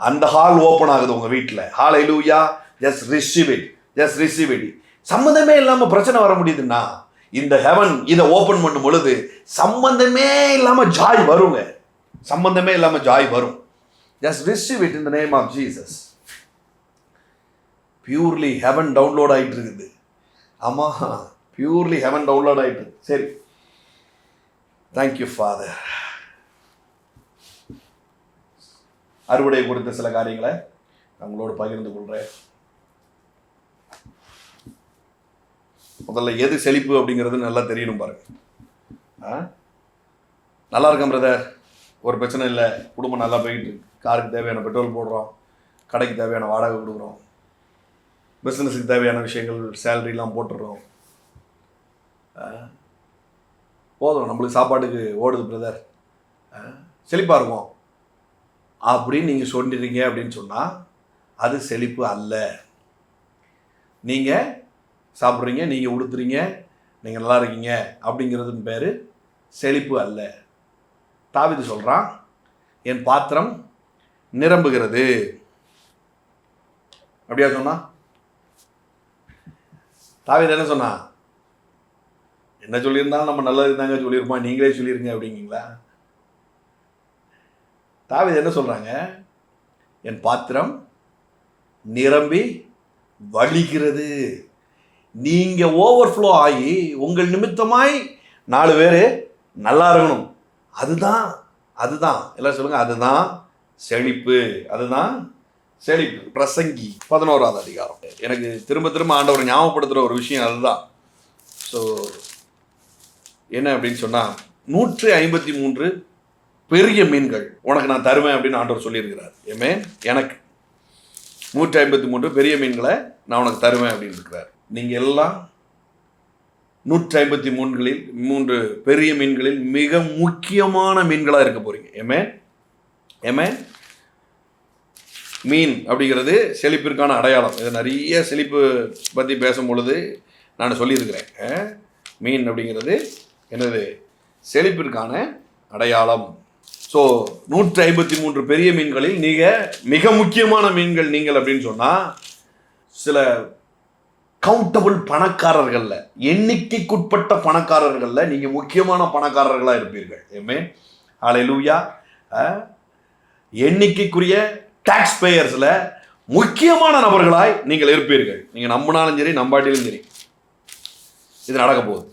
அந்த ஹால் ஓப்பன் ஆகுது உங்க வீட்டில். ஹல்லேலூயா. Just receive it, just receive it. சம்மந்தமே இல்லாமல் பிரச்சனை வர முடியுதுன்னா, இந்த ஹெவன் இதை ஓப்பன் பண்ணும் பொழுது சம்பந்தமே இல்லாமல் ஜாய் வருங்க, சம்பந்தமே இல்லாமல் ஜாய் வரும். Just receive it in the name of Jesus. Purely heaven download ஆகிட்டு இருக்குது. ஆமாம், பியூர்லி ஹெவன் டவுன்லோட் ஆகிட்டு இருக்கு. சரி, தேங்க்யூ ஃபாதர். அறுவடை குறித்த சில காரியங்களை நான் உங்களோடு பகிர்ந்து கொள்கிறேன். முதல்ல எது செழிப்பு அப்படிங்கிறது நல்லா தெரியணும் பாருங்க. நல்லா இருக்கேன் பிரதர், ஒரு பிரச்சனை இல்லை, குடும்பம் நல்லா போயிட்டு இருக்கு, காருக்கு தேவையான பெட்ரோல் போடுறோம், கடைக்கு தேவையான வாடகை கொடுக்குறோம், பிஸ்னஸுக்கு தேவையான விஷயங்கள் சேலரிலாம் போட்டுடுறோம், போதும், நம்மளுக்கு சாப்பாட்டுக்கு ஓடுது பிரதர், செழிப்பாக இருக்கும் அப்படின்னு நீங்கள் சொல்லிடுறீங்க அப்படின்னு சொன்னால் அது செழிப்பு அல்ல. நீங்கள் சாப்பிட்றீங்க, நீங்கள் உடுத்துறீங்க, நீங்கள் நல்லா இருக்கீங்க அப்படிங்கிறதுன்னு பேர் செழிப்பு அல்ல. தாவீது சொல்கிறான், என் பாத்திரம் நிரம்புகிறது. அப்படியா சொன்னா? தாவீது என்ன சொன்னா? என்ன சொல்லியிருந்தாலும் நம்ம நல்லது இருந்தாங்க சொல்லியிருப்போம், நீங்களே சொல்லியிருங்க அப்படிங்களா? தாவீது என்ன சொல்கிறாங்க? என் பாத்திரம் நிரம்பி வழிகிறது. நீங்கள் ஓவர்ஃப்ளோ ஆகி உங்கள் நிமித்தமாய் 4 பேர் நல்லா இருக்கணும். அதுதான் எல்லாம் சொல்லுங்கள், அதுதான் செழிப்பு, அதுதான் செழிப்பு. பிரசங்கி 11வது அதிகாரம். எனக்கு திரும்ப ஆண்டவர் ஞாபகப்படுத்துகிற ஒரு விஷயம் அதுதான். ஸோ என்ன அப்படின்னு சொன்னால், 153 பெரிய மீன்கள் உனக்கு நான் தருவேன் அப்படின்னு ஆண்டவர் சொல்லியிருக்கிறார். ஏமே, எனக்கு 153 பெரிய மீன்களை நான் உனக்கு தருவேன் அப்படின்னு இருக்கிறார். நீங்கள் எல்லாம் 153களில் 3 பெரிய மீன்களில் மிக முக்கியமான மீன்களாக இருக்க போறீங்க. ஏமே, மீன் அப்படிங்கிறது செழிப்பிற்கான அடையாளம். இது நிறைய செழிப்பு பற்றி பேசும் பொழுது நான் சொல்லியிருக்கிறேன். மீன் அப்படிங்கிறது என்னது? செழிப்பிற்கான அடையாளம். ஸோ 153 பெரிய மீன்களில் நீங்கள் மிக முக்கியமான மீன்கள் நீங்கள் அப்படின்னு சொன்னால், சில கவுண்டபிள் பணக்காரர்களில், எண்ணிக்கைக்குட்பட்ட பணக்காரர்களில் நீங்கள் முக்கியமான பணக்காரர்களாக இருப்பீர்கள். ஏமே, ஹல்லேலூயா. எண்ணிக்கைக்குரிய டாக்ஸ் பேயர்ஸில் முக்கியமான நபர்களாய் நீங்கள் இருப்பீர்கள். நீங்கள் நம்பினாலும் சரி, நம்பாட்டிலும் சரி, இது நடக்க போகுது.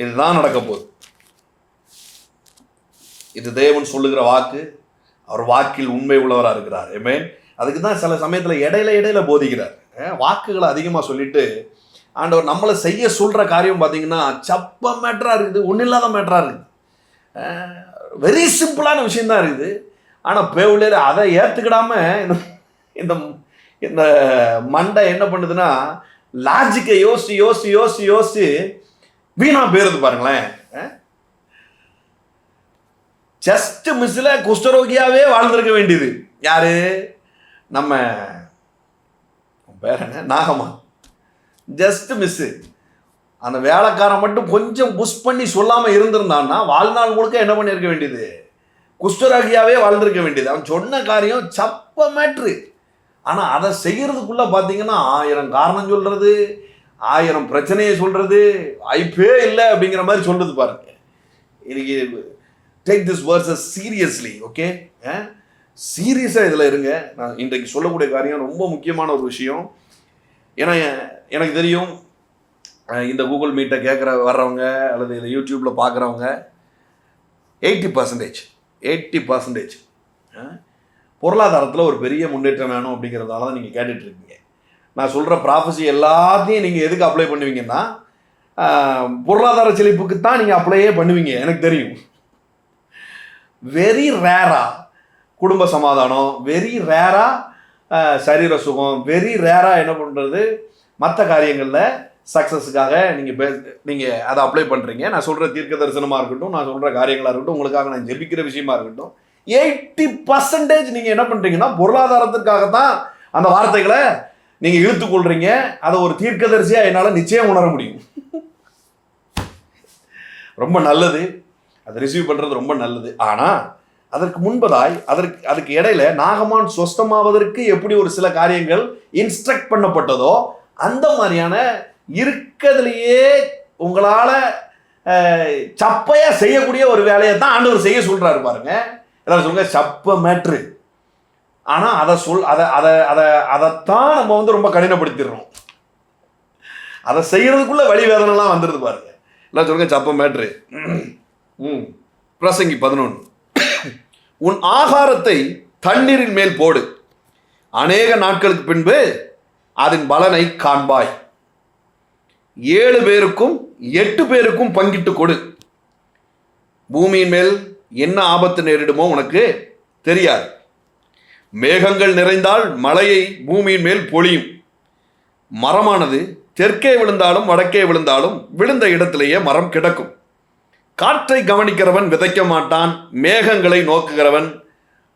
இதுதான் நடக்க போகுது. இது தேவன் சொல்லுகிற வாக்கு. அவர் வாக்கில் உண்மை உள்ளவராக இருக்கிறார். ஏமே, அதுக்கு தான் சில சமயத்தில் இடையில போதிக்கிறார். வாக்குகளை அதிகமாக சொல்லிட்டு ஆண்டவர் நம்மளை செய்ய சொல்கிற காரியம் பார்த்தீங்கன்னா சப்ப மேட்டராக இருக்குது, ஒன்றும் இல்லாத மேட்டராக இருக்குது, வெரி சிம்பிளான விஷயந்தான் இருக்குது. ஆனால் பேவுலையில் அதை ஏற்றுக்கிடாமல் இந்த இந்த மண்டை என்ன பண்ணுதுன்னா, லாஜிக்கை யோசிச்சு வீணாக போயிருது பாருங்களேன். ஜஸ்ட் மிஸ்ஸில் குஷ்டரோகியாவே வாழ்ந்திருக்க வேண்டியது யாரு? நம்ம பேர் என்ன, நாகமா. Just miss. அந்த வேலைக்காரன் மட்டும் கொஞ்சம் புஷ் பண்ணி சொல்லாமல் இருந்திருந்தான்னா வாழ்நாள் முழுக்க என்ன பண்ணியிருக்க வேண்டியது? குஷ்டரோகியாவே வாழ்ந்திருக்க வேண்டியது. அவன் சொன்ன காரியம் சப்ப மேட்ரு. ஆனால் அதை செய்யறதுக்குள்ள பார்த்தீங்கன்னா 1000 காரணம் சொல்றது, 1000 பிரச்சனையை சொல்றது, வாய்ப்பே இல்லை அப்படிங்கிற மாதிரி சொல்றது பாருங்க. இன்னைக்கு take this verses seriously. Okay, சீரியஸாக இதில் இருங்க. நான் இன்றைக்கு சொல்லக்கூடிய காரியம் ரொம்ப முக்கியமான ஒரு விஷயம். ஏன்னா எனக்கு தெரியும், இந்த கூகுள் மீட்டை வர்றவங்க அல்லது இதை யூடியூப்பில் பார்க்குறவங்க 80% பொருளாதாரத்தில் ஒரு பெரிய முன்னேற்றம் வேணும் அப்படிங்கிறதால தான் நீங்கள் கேட்டுட்ருக்கீங்க. நான் சொல்கிற ப்ராஃபஸி எல்லாத்தையும் நீங்கள் எதுக்கு அப்ளை பண்ணுவீங்கன்னா பொருளாதார செழிப்புக்கு தான் நீங்கள் அப்ளையே பண்ணுவீங்க. எனக்கு தெரியும். வெரி ரேராக குடும்ப சமாதானம், வெரி ரேராக சரீர சுகம், வெரி ரேராக என்ன பண்ணுறது மற்ற காரியங்களில் சக்ஸஸுக்காக நீங்கள் அதை அப்ளை பண்ணுறீங்க. நான் சொல்கிற தீர்க்க தரிசனமாக இருக்கட்டும், நான் சொல்கிற காரியங்களாக இருக்கட்டும், உங்களுக்காக நான் ஜெபிக்கிற விஷயமா இருக்கட்டும், 80% நீங்கள் என்ன பண்ணுறீங்கன்னா பொருளாதாரத்திற்காக தான் அந்த வார்த்தைகளை நீங்கள் இழுத்துக்கொள்கிறீங்க. அதை ஒரு தீர்க்கதரிசியாக என்னால் நிச்சயம் உணர முடியும். ரொம்ப நல்லது, அதை ரிசீவ் பண்ணுறது ரொம்ப நல்லது. ஆனால் அதற்கு முன்பதாய் அதுக்கு இடையில நாகமான் சொஸ்தமாவதற்கு எப்படி ஒரு சில காரியங்கள் இன்ஸ்ட்ரக்ட் பண்ணப்பட்டதோ அந்த மாதிரியான இருக்கிறதுலையே உங்களால் சப்பையாக செய்யக்கூடிய ஒரு வேலையை தான் ஆண்டவர் செய்ய சொல்கிறாரு பாருங்க. எல்லாரும் சொல்லுங்க, சப்ப மேட்ரு. ஆனால் அதைத்தான் நம்ம ரொம்ப கடினப்படுத்திடுறோம். அதை செய்யறதுக்குள்ள வழி வேதனைலாம் வந்துடுது பாருங்க. எல்லாம் சொல்லுங்க, சப்ப மேட்ரு. பிரசங்கி 11, உன் ஆகாரத்தை தண்ணீரின் மேல் போடு, அநேக நாட்களுக்கு பின்பு அதன் பலனை காண்பாய். 7 பேருக்கும் 8 பேருக்கும் பங்கிட்டு கொடு. பூமியின் மேல் என்ன ஆபத்து நேரிடுமோ உனக்கு தெரியாது. மேகங்கள் நிறைந்தால் மழையை பூமியின் மேல் பொழியும். மரமானது தெற்கே விழுந்தாலும் வடக்கே விழுந்தாலும் விழுந்த இடத்திலேயே மரம் கிடக்கும். காற்றை கவனிக்கிறவன் விதைக்க மாட்டான், மேகங்களை நோக்குகிறவன்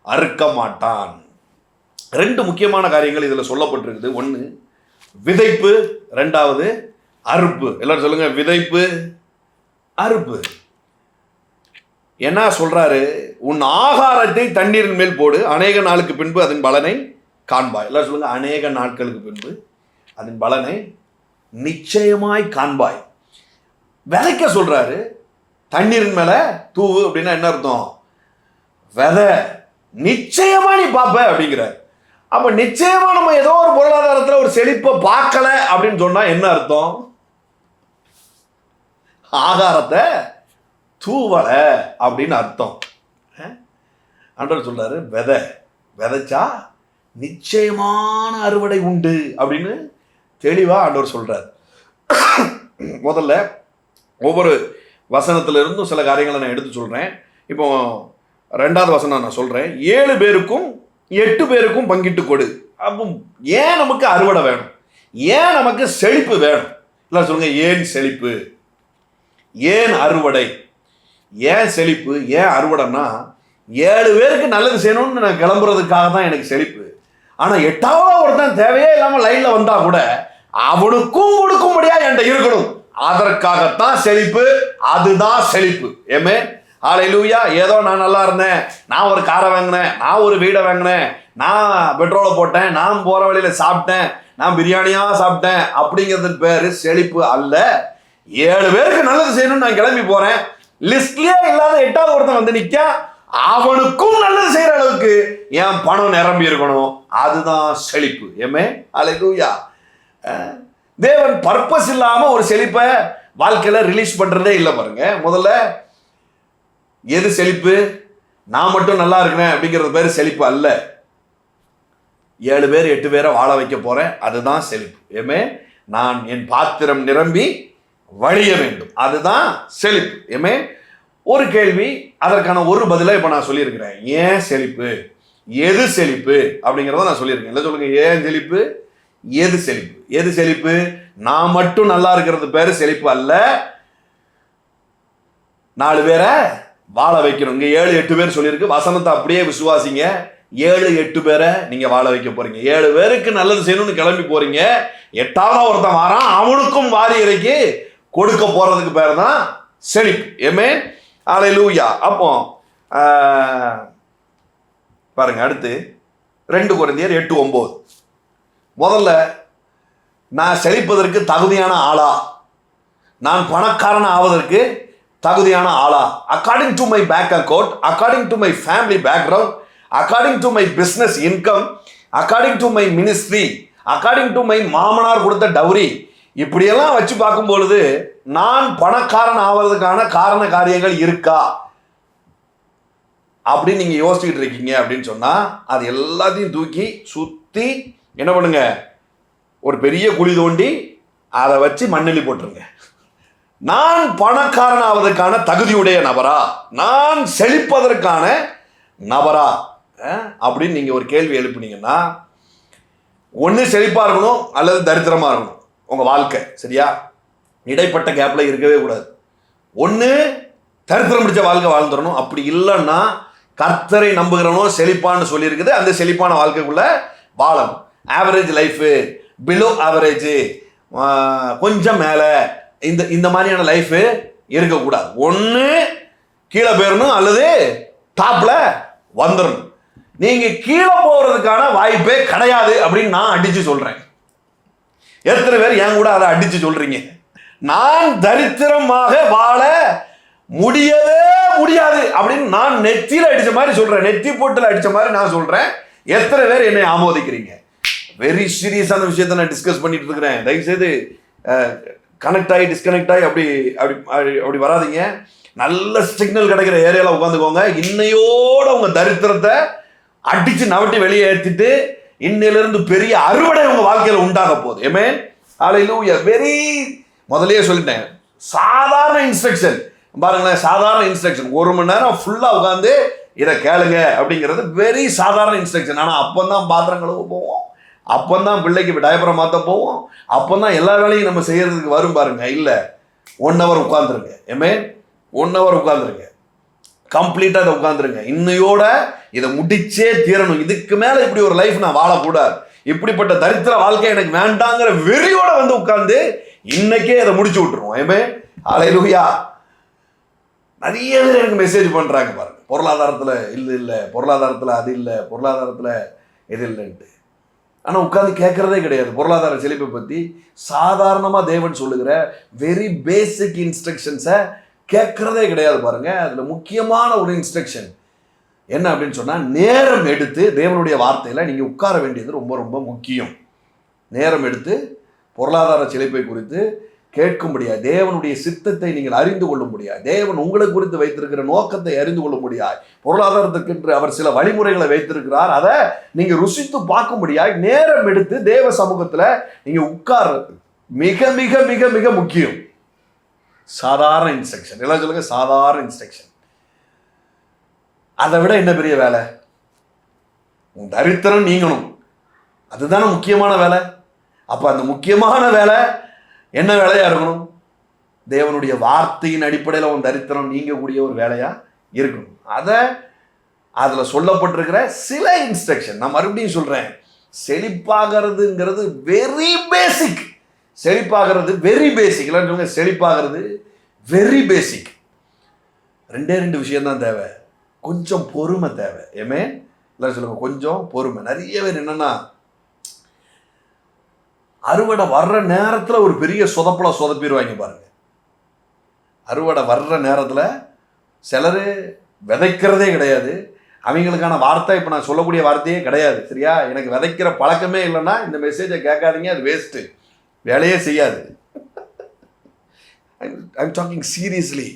அறுக்க மாட்டான். 2 முக்கியமான காரியங்கள் இதில் சொல்லப்பட்டிருக்குது. 1 விதைப்பு, 2வது அறுப்பு. எல்லாரும் சொல்லுங்க, விதைப்பு, அறுப்பு. என்ன சொல்றாரு? உன் ஆகாரத்தை தண்ணீரின் மேல் போடு, அநேக நாளுக்கு பின்பு அதன் பலனை காண்பாய். எல்லாரும் சொல்லுங்க, அநேக நாட்களுக்கு பின்பு அதன் பலனை நிச்சயமாய் காண்பாய். விதைக்க சொல்றாரு, தண்ணீரின் மேல தூவு அப்படின்னா என்ன அர்த்தம்? விதை நிச்சயமா நீ பார்ப்ப அப்படிங்கிறார். அப்ப நிச்சயமா நம்ம ஏதோ ஒரு பொருளாதாரத்தில் ஒரு செழிப்பை பார்க்கல அப்படின்னு சொன்னா என்ன அர்த்தம்? ஆகாரத்தை தூவல அப்படின்னு அர்த்தம். ஆண்டவர் சொல்றாரு, விதைச்சா நிச்சயமான அறுவடை உண்டு அப்படின்னு தெளிவா ஆண்டவர் சொல்றாரு. முதல்ல ஒவ்வொரு வசனத்திலிருந்தும் சில காரியங்களை நான் எடுத்து சொல்றேன். இப்போ 2வது வசனம் நான் சொல்றேன், 7 பேருக்கும் 8 பேருக்கும் பங்கிட்டு கொடு. அப்போ ஏன் நமக்கு அறுவடை வேணும்? ஏன் நமக்கு செழிப்பு வேணும்? இல்லை சொல்லுங்க, ஏன் செழிப்பு, ஏன் அறுவடை, ஏன் செழிப்பு, ஏன் அறுவடைன்னா 7 பேருக்கு நல்லது செய்யணும்னு நான் கிளம்புறதுக்காக தான் எனக்கு செழிப்பு. ஆனால் 8வது ஒருத்தன் தேவையே இல்லாமல் லைனில் வந்தா கூட அவனுக்கும் கொடுக்கும்படியா என்கிட்ட இருக்கணும். அதற்காகத்தான் செழிப்பு. அதுதான் செழிப்பு. ஏமே ஹல்லேலூயா. ஏதோ நான் நல்லா இருந்தேன், நான் ஒரு காரை வாங்கினேன், நான் ஒரு வீடை வாங்கினேன், நான் பெட்ரோலை போட்டேன், நான் போகிற வழியில் சாப்பிட்டேன், நான் பிரியாணியாக சாப்பிட்டேன் அப்படிங்கிறதுக்கு பேர் செழிப்பு அல்ல. 7 பேருக்கு நல்லது செய்யணும்னு நான் கிளம்பி போகிறேன், லிஸ்ட்லேயே இல்லாத 8வது ஒருத்தன் வந்து நிற்க, அவனுக்கும் நல்லது செய்கிற அளவுக்கு என் பணம் நிரம்பி இருக்கணும். அதுதான் செழிப்பு. ஏமே ஹல்லேலூயா. தேவன் பர்பஸ் இல்லாமல் ஒரு செழிப்பை வாழ்க்கையில் ரிலீஸ் பண்ணுறதே இல்லை பாருங்க. முதல்ல எது செழிப்பு? நான் மட்டும் நல்லா இருக்கிறேன் அப்படிங்கிறது பேர் செழிப்பு அல்ல. 7 பேர் 8 பேரை வாழ வைக்க போறேன், அதுதான் செழிப்பு. ஏமே நான் என் பாத்திரம் நிரம்பி வழிய வேண்டும், அதுதான் செழிப்பு. ஏமே ஒரு கேள்வி, அதற்கான ஒரு பதிலை இப்ப நான் சொல்லியிருக்கிறேன். ஏன் செழிப்பு, எது செழிப்பு அப்படிங்கிறத நான் சொல்லியிருக்கேன். இல்லை சொல்லுங்க, ஏன் செழிப்பு, எது செழிப்பு? எது செழிப்பு? நான் மட்டும் நல்லா இருக்கிறது பேரு செழிப்பு அல்ல. 4 பேரை வாழ வைக்கணும். இங்க 7 8 பேர் சொல்லியிருக்கு. வசனத்தை அப்படியே விசுவாசிங்க. 7 8 பேரை நீங்க வாழ வைக்க போறீங்க. 7 பேருக்கு நல்லது செய்யணும்னு கிளம்பி போறீங்க. 8வது ஒருத்தன் வாரான், அவனுக்கும் வாரி இறைக்கு கொடுக்க போறதுக்கு பேர் தான் செழிப்பு. ஏமே ஹல்லேலூயா. அப்போ பாருங்க, அடுத்து 2 கொரிந்தியர் 8:9. முதல்ல, நான் செழிப்பதற்கு தகுதியான ஆளா, நான் பணக்காரன் ஆவதற்கு தகுதியான ஆளா, according to my bank account, according to my family background, according to my business income, according to my ministry, according to my மாமனார் கொடுத்த டவுரி, இப்படியெல்லாம் வச்சு பார்க்கும் பொழுது நான் பணக்காரன் ஆவதற்கான காரண காரியங்கள் இருக்கா அப்படின்னு நீங்க யோசிச்சுட்டு இருக்கீங்க அப்படின்னு சொன்னா, அது எல்லாத்தையும் தூக்கி சுத்தி என்ன பண்ணுங்க, ஒரு பெரிய குழி தோண்டி அதை வச்சு மண்ணெளி போட்டுருங்க. நான் பணக்காரன் ஆவதற்கான தகுதியுடைய நபரா, நான் செழிப்பதற்கான நபரா அப்படின்னு நீங்க ஒரு கேள்வி எழுப்பினீங்கன்னா, ஒன்று செழிப்பா இருக்கணும் அல்லது தரித்திரமா இருக்கணும் உங்க வாழ்க்கை. சரியா? இடைப்பட்ட கேப்ல இருக்கவே கூடாது. ஒன்று தரித்திரம் பிடிச்ச வாழ்க்கை வாழ்ந்துடணும். அப்படி இல்லைன்னா கர்த்தரை நம்புகிறனோ செழிப்பான்னு சொல்லியிருக்குது, அந்த செழிப்பான வாழ்க்கைக்குள்ள வாழணும். ஆவரேஜ் லைஃபு, பிலோ ஆவரேஜ், கொஞ்சம் மேலே, இந்த மாதிரியான லைஃப் இருக்கக்கூடாது. ஒன்று கீழே போயிடணும் அல்லது டாப்ல வந்துடணும். நீங்க கீழே போறதுக்கான வாய்ப்பே கிடையாது அப்படின்னு நான் அடிச்சு சொல்றேன். எத்தனை பேர் என் கூட அதை அடிச்சு சொல்றீங்க? நான் தரித்திரமாக வாழ முடியவே முடியாது அப்படின்னு நான் நெத்தியில அடிச்ச மாதிரி சொல்றேன், நெத்தி போட்டுல அடிச்ச மாதிரி நான் சொல்றேன். எத்தனை பேர் என்னை ஆமோதிக்கிறீங்க? வெரி சீரியஸான விஷயத்தை நான் டிஸ்கஸ் பண்ணிட்டு இருக்கிறேன். தயவுசெய்து கனெக்ட் ஆகி டிஸ்கனெக்ட் ஆகி அப்படி அப்படி அப்படி வராதிங்க. நல்ல சிக்னல் கிடைக்கிற ஏரியாவில் உட்காந்துக்கோங்க. இன்னையோட உங்க தரித்திரத்தை அடிச்சு நவட்டி வெளியே ஏற்றிட்டு இன்னிலிருந்து பெரிய அறுவடை உங்க வாழ்க்கையில் உண்டாக போகுது. ஆமென். ஹல்லேலூயா. வெரி முதல்லயே சொல்லிட்டேன், சாதாரண இன்ஸ்ட்ரக்ஷன் பாருங்களேன், சாதாரண இன்ஸ்ட்ரக்ஷன். 1 மணி நேரம் ஃபுல்லா உட்காந்து இதை கேளுங்க அப்படிங்கிறது வெரி சாதாரண இன்ஸ்ட்ரக்ஷன். ஆனால் அப்பந்தான் பாத்திரம் கழுவ போவோம், அப்பந்தான் பிள்ளைக்கு டயப்பரை மாற்ற போவோம், அப்பந்தான் எல்லா வேலையும் நம்ம செய்யறதுக்கு வரும் பாருங்க. இல்லை, 1 hour உட்காந்துருங்க. ஆமென். 1 hour உட்காந்துருங்க, கம்ப்ளீட்டா அதை உட்காந்துருங்க. இன்னையோட இதை முடிச்சே தீரணும். இதுக்கு மேல இப்படி ஒரு லைஃப் நான் வாழக்கூடாது, இப்படிப்பட்ட தரித்திர வாழ்க்கை எனக்கு வேண்டாங்கிற வெறியோட வந்து உட்கார்ந்து இன்னைக்கே அதை முடிச்சு விட்டுருவோம். ஆமென். ஹல்லேலூயா. நிறைய பேர் எனக்கு மெசேஜ் பண்றாங்க பாருங்க, பொருளாதாரத்துல இல்லை, பொருளாதாரத்துல அது இல்லை, பொருளாதாரத்துல இது இல்லைன்ட்டு. ஆனால் உட்காந்து கேட்கறதே கிடையாது பொருளாதார செழிப்பை பற்றி. சாதாரணமாக தேவன் சொல்லுகிற வெரி பேசிக் இன்ஸ்ட்ரக்ஷன்ஸை கேட்கறதே கிடையாது பாருங்க. அதில் முக்கியமான ஒரு இன்ஸ்ட்ரக்ஷன் என்ன அப்படின்னு சொன்னால், நேரம் எடுத்து தேவனுடைய வார்த்தையில் நீங்கள் உட்கார வேண்டியது ரொம்ப ரொம்ப முக்கியம். நேரம் எடுத்து பொருளாதார செழிப்பை குறித்து கேட்கும்படியாது, தேவனுடைய சித்தத்தை நீங்கள் அறிந்து கொள்ள முடியாது, தேவன் உங்களை குறித்து வைத்திருக்கிற நோக்கத்தை அறிந்து கொள்ள முடியாது, பொருளாதாரத்துக்கென்று அவர் சில வழிமுறைகளை வைத்திருக்கிறார், அதை நீங்க ருசித்து பார்க்கும்படியாக நேரம் எடுத்து தேவ சமூகத்துல நீங்க உட்கார்றது மிக மிக மிக மிக முக்கியம். சாதாரண இன்ஸ்ட்ரக்ஷன், எல்லாம் சொல்லுங்க, சாதாரண இன்ஸ்ட்ரக்ஷன். அதை விட என்ன பெரிய வேலை? உன் தரித்திரம் நீங்கணும், அதுதானே முக்கியமான வேலை. அப்ப அந்த முக்கியமான வேலை என்ன வேலையா இருக்கணும்? தேவனுடைய வார்த்தையின் அடிப்படையில் உன் தரித்திரம் நீங்கக்கூடிய ஒரு வேலையா இருக்கணும். அதுல சொல்லப்பட்டிருக்கிற சில இன்ஸ்ட்ரக்ஷன் நான் மறுபடியும் சொல்றேன். செழிப்பாகிறதுங்கிறது வெரி பேசிக். செழிப்பாகிறது வெரி பேசிக். சொல்லுங்க, செழிப்பாகிறது வெரி பேசிக். 2 விஷயம் தான் தேவை. கொஞ்சம் பொறுமை தேவை. ஏமே இல்லை சொல்லுங்க, கொஞ்சம் பொறுமை. நிறைய பேர் என்னன்னா, அறுவடை வர்ற நேரத்தில் ஒரு பெரிய சொதப்பிடுவாங்க பாருங்க. அறுவடை வர்ற நேரத்தில் சிலர் விதைக்கிறதே கிடையாது. அவங்களுக்கான வார்த்தை இப்போ நான் சொல்லக்கூடிய வார்த்தையே கிடையாது. சரியா? எனக்கு விதைக்கிற பழக்கமே இல்லைன்னா இந்த மெசேஜை கேட்காதீங்க, அது வேஸ்ட்டு, வேலையே செய்யாது. I'm talking seriously.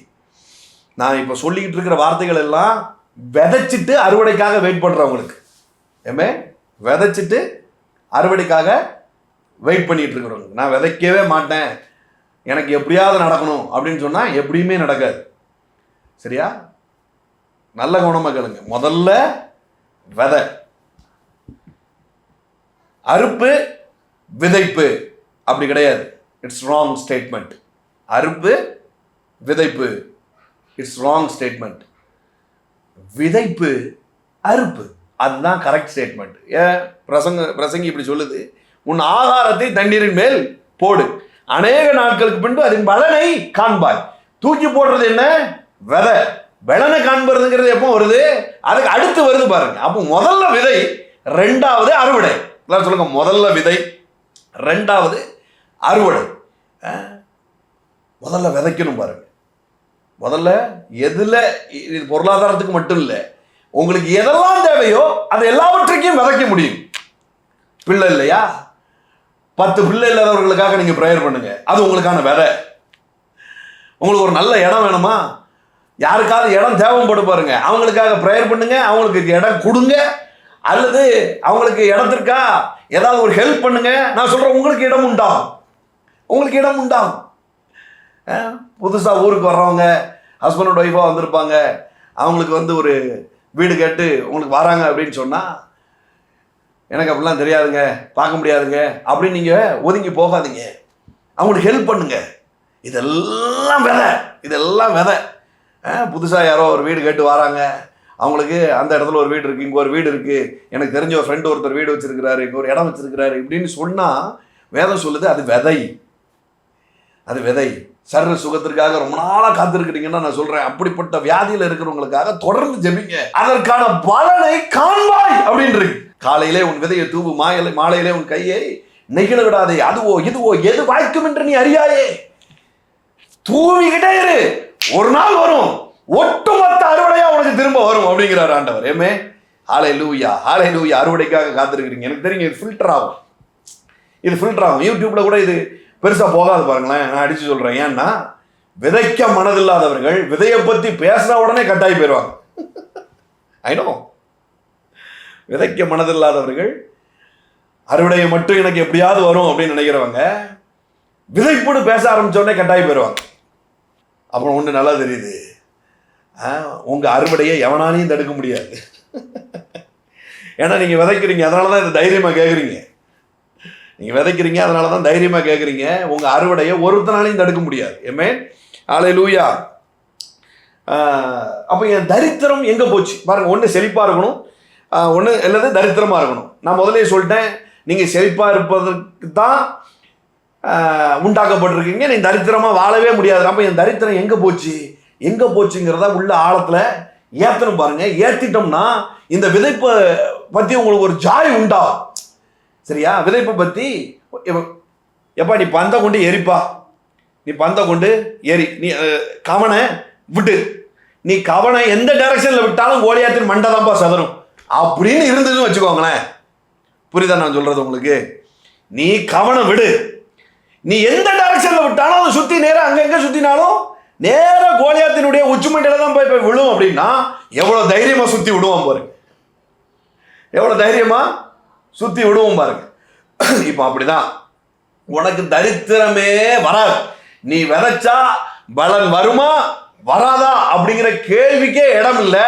நான் இப்போ சொல்லிக்கிட்டு இருக்கிற வார்த்தைகள் எல்லாம் விதைச்சிட்டு அறுவடைக்காக வெயிட் பண்ணுறவங்களுக்கு. ஏமே விதைச்சிட்டு அறுவடைக்காக வெயிட் பண்ணிட்டு இருக்கிறவங்க. நான் விதைக்கவே மாட்டேன், எனக்கு எப்படியாவது நடக்கணும் அப்படின்னு சொன்னால் எப்படியுமே நடக்காது. சரியா? நல்ல கவனமாக கேளுங்க. முதல்ல விதை, அறுப்பு, விதைப்பு அப்படி கிடையாது. It's wrong statement. அறுப்பு, விதைப்பு, இட்ஸ் ராங் ஸ்டேட்மெண்ட். விதைப்பு, அறுப்பு, அதுதான் கரெக்ட் ஸ்டேட்மெண்ட். ஏன் பிரசங்கி இப்படி சொல்லுது? உன் ஆகாரத்தை தண்ணீரின் மேல் போடு, அநேக நாட்களுக்கு பின்பு அதன் பலனை காண்பாய். தூக்கி போடுறது என்ன? விதை. பலனை காண்பதுங்கிறது எப்போ வருது? அதுக்கு அடுத்து வருது பாருங்க. அப்போ முதல்ல விதை, ரெண்டாவது அறுவடை. எல்லாரும் சொல்லுங்க, முதல்ல விதை, ரெண்டாவது அறுவடை. முதல்ல விதைக்கணும் பாருங்க. முதல்ல எதுல, இது பொருளாதாரத்துக்கு மட்டும் இல்லை, உங்களுக்கு எதெல்லாம் தேவையோ அது எல்லாவற்றையும் விதைக்க முடியும். பிள்ளை இல்லையா? 10 பிள்ளை இல்லாதவர்களுக்காக நீங்க ப்ரேயர் பண்ணுங்க, அது உங்களுக்கான விதை. உங்களுக்கு ஒரு நல்ல இடம் வேணுமா? யாருக்காவது இடம் தேவைப்படும் பாருங்க, அவங்களுக்காக ப்ரேயர் பண்ணுங்க, அவங்களுக்கு இடம் கொடுங்க. அல்லது அவங்களுக்கு இடத்திற்கா ஏதாவது ஒரு ஹெல்ப் பண்ணுங்க. நான் சொல்றேன், உங்களுக்கு இடம் உண்டாகும், உங்களுக்கு இடம் உண்டாகும். புதுசாக ஊருக்கு வர்றவங்க ஹஸ்பண்ட் அண்ட் ஒய்ஃபாக வந்திருப்பாங்க, அவங்களுக்கு ஒரு வீடு கேட்டு உங்களுக்கு வராங்க அப்படின்னு சொன்னால், எனக்கு அப்படிலாம் தெரியாதுங்க, பார்க்க முடியாதுங்க அப்படின்னு நீங்கள் ஒதுங்கி போகாதீங்க, அவங்களுக்கு ஹெல்ப் பண்ணுங்க. இதெல்லாம் விதை, இதெல்லாம் விதை. புதுசாக யாரோ ஒரு வீடு கேட்டு வராங்க, அவங்களுக்கு அந்த இடத்துல ஒரு வீடு இருக்குது, இங்கே ஒரு வீடு இருக்குது, எனக்கு தெரிஞ்ச ஒரு ஃப்ரெண்டு ஒருத்தர் வீடு வச்சிருக்கிறாரு, இங்கே ஒரு இடம் வச்சிருக்கிறாரு இப்படின்னு சொன்னால் வேதம் சொல்லுது அது விதை, அது விதை. சர்ற சுகத்திற்காக ரொம்ப நாளாக காத்திருக்கிறீங்கன்னா நான் சொல்கிறேன், அப்படிப்பட்ட வியாதியில் இருக்கிறவங்களுக்காக தொடர்ந்து ஜெபிங்க, அதற்கான பலனை காண்பாய் அப்படின்றது. காலையிலே உன் விதையை தூவு, மாலையிலே உன் கையை நெகிழ விடாதே, அதுவோ இதுவோ எது வாய்க்கும் என்று நீ அறியாயே. தூவிக்கிட்டே இரு, ஒரு நாள் வரும், ஒட்டுமொத்த அறுவடையா உனக்கு திரும்ப வரும் அப்படிங்கிறார் ஆண்டவர். ஏமே ஹல்லேலூயா, ஹல்லேலூயா. அறுவடைக்காக காத்திருக்கிறீங்க, எனக்கு தெரியும். இது ஃபில்டர் ஆகும், இது ஃபில்டர் ஆகும். யூடியூப்ல கூட இது பெருசா போகாது பாருங்களேன். நான் அடிச்சு சொல்றேன், ஏன்னா விதைக்க மனதில்லாதவர்கள் விதையை பத்தி பேசின உடனே கட்டாயி போயிடுவாங்க. ஐநோ, விதைக்க மனதில்லாதவர்கள் அறுவடையை மட்டும் எனக்கு எப்படியாவது வரும் அப்படின்னு நினைக்கிறவங்க விதைப்போடு பேச ஆரம்பிச்ச உடனே கட்டாயி போயிடுவாங்க. அப்புறம் ஒன்று நல்லா தெரியுது, உங்க அறுவடையை எவனாலையும் தடுக்க முடியாது. ஏன்னா நீங்க விதைக்கிறீங்க, அதனால தான் இது தைரியமா கேட்குறீங்க. நீங்க விதைக்கிறீங்க, அதனால தான் தைரியமா கேட்குறீங்க. உங்க அறுவடையை ஒருத்தனாலையும் தடுக்க முடியாது. ஆமென், ஹல்லேலூயா. அப்போ என் தரித்திரம் எங்க போச்சு பாருங்க. ஒன்று செழிப்பா இருக்கணும், ஒன்று அல்லது தரித்திரமா இருக்கணும். நான் முதலே சொல்லிட்டேன், நீங்க செழிப்பா இருப்பதற்கு தான் உண்டாக்கப்பட்டிருக்கீங்க, நீ தரித்திரமா வாழவே முடியாது. அப்போ என் தரித்திரம் எங்க போச்சு, எங்க போச்சுங்கிறத உள்ள ஆழத்துல ஏத்தணும் பாருங்க. ஏத்திட்டோம்னா இந்த விதைப்பை பத்தி உங்களுக்கு ஒரு ஜாய் உண்டாகும். சரியா? விதைப்பை பத்தி எப்பா நீ பந்தை கொண்டு எரிப்பா, நீ பந்தை கொண்டு எரி, நீ கவனை விட்டு, நீ கவனை எந்த டைரக்ஷன்ல விட்டாலும் கோலியாத்தின் மண்டை தான்ப்பா சதரும் அப்படின்னு இருந்ததுன்னு வச்சுக்கோங்களேன். புரியுதா நான் சொல்றது உங்களுக்கு? நீ கவனை விடு, நீ எந்த டைரக்ஷன்ல விட்டாலும் அதை சுத்தி நேரம் அங்க எங்க சுத்தினாலும் நேர கோலியாத்தினுடைய உச்சிமண்டையில தான் போய் விழும். அப்படின்னா எவ்வளவு தைரியமா சுத்தி விடுவோம் பாருங்க, எவ்வளவு தைரியமா சுத்தி விடுவோம் பாருங்க. இப்ப அப்படிதான் உனக்கு தரித்திரமே வராது. நீ விதைச்சா பலன் வருமா வராதா அப்படிங்கிற கேள்விக்கே இடம் இல்லை.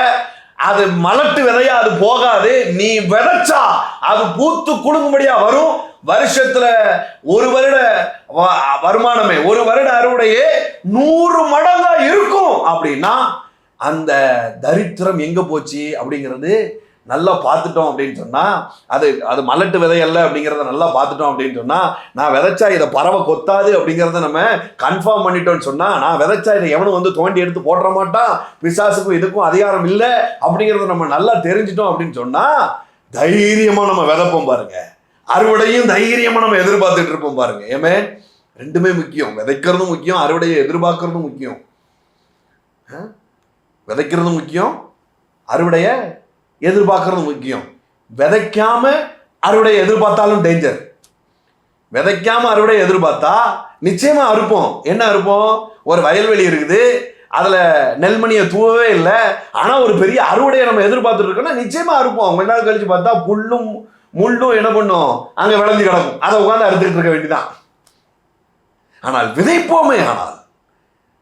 அது மலட்டு விதையா அது போகாது. நீ விதைச்சா அது பூத்து குலுங்கும்படியா வரும். வருஷத்துல ஒரு வருட வருமானமே, ஒரு வருட அறுவடையே 100 மடங்கா இருக்கும். அப்படின்னா அந்த தரித்திரம் எங்க போச்சு அப்படிங்கிறது நல்லா பார்த்துட்டோம் அப்படின்னு சொன்னா, அது அது மலட்டு விதை அல்ல அப்படிங்கிறத நல்லா பார்த்துட்டோம் அப்படின்னு சொன்னா, நான் விதைச்சா இதை பறவை கொத்தாது அப்படிங்கிறத நம்ம கன்ஃபார்ம் பண்ணிட்டோம்னு சொன்னா, நான் விதைச்சா இதை எவனும் தோண்டி எடுத்து போடுற மாட்டான், பிசாசுக்கும் இதுக்கும் அதிகாரம் இல்லை அப்படிங்கிறத நம்ம நல்லா தெரிஞ்சிட்டோம் அப்படின்னு சொன்னா, தைரியமா நம்ம விதைப்போம் பாருங்க. அறுவடையும் தைரியமா நம்ம எதிர்பார்த்துட்டு இருப்போம் பாருங்க. ஏமே ரெண்டுமே முக்கியம், விதைக்கிறதும் முக்கியம், அறுவடையை எதிர்பார்க்கறதும் முக்கியம். விதைக்கிறதும் முக்கியம், அறுவடைய எதிர்பார்க்கறது முக்கியம். விதைக்காம அறுவடையை எதிர்பார்த்தாலும் டேஞ்சர். விதைக்காம அறுவடையை எதிர்பார்த்தா நிச்சயமா அறுப்போம். என்ன அறுப்போம்? ஒரு வயல்வெளி இருக்குது, அதுல நெல்மணியை தூவவே இல்லை, ஆனா ஒரு பெரிய அறுவடையை நம்ம எதிர்பார்த்துட்டு இருக்கோம்னா நிச்சயமா அறுப்போம். கொஞ்ச நாள் கழிச்சு பார்த்தா புல்லும் முள்ளும் என்ன பண்ணும், அங்க விளைஞ்சு கிடக்கும், அதை உட்காந்து அறுத்துக்கிட்டு இருக்க வேண்டியதான். ஆனால் விதைப்போமே, ஆனால்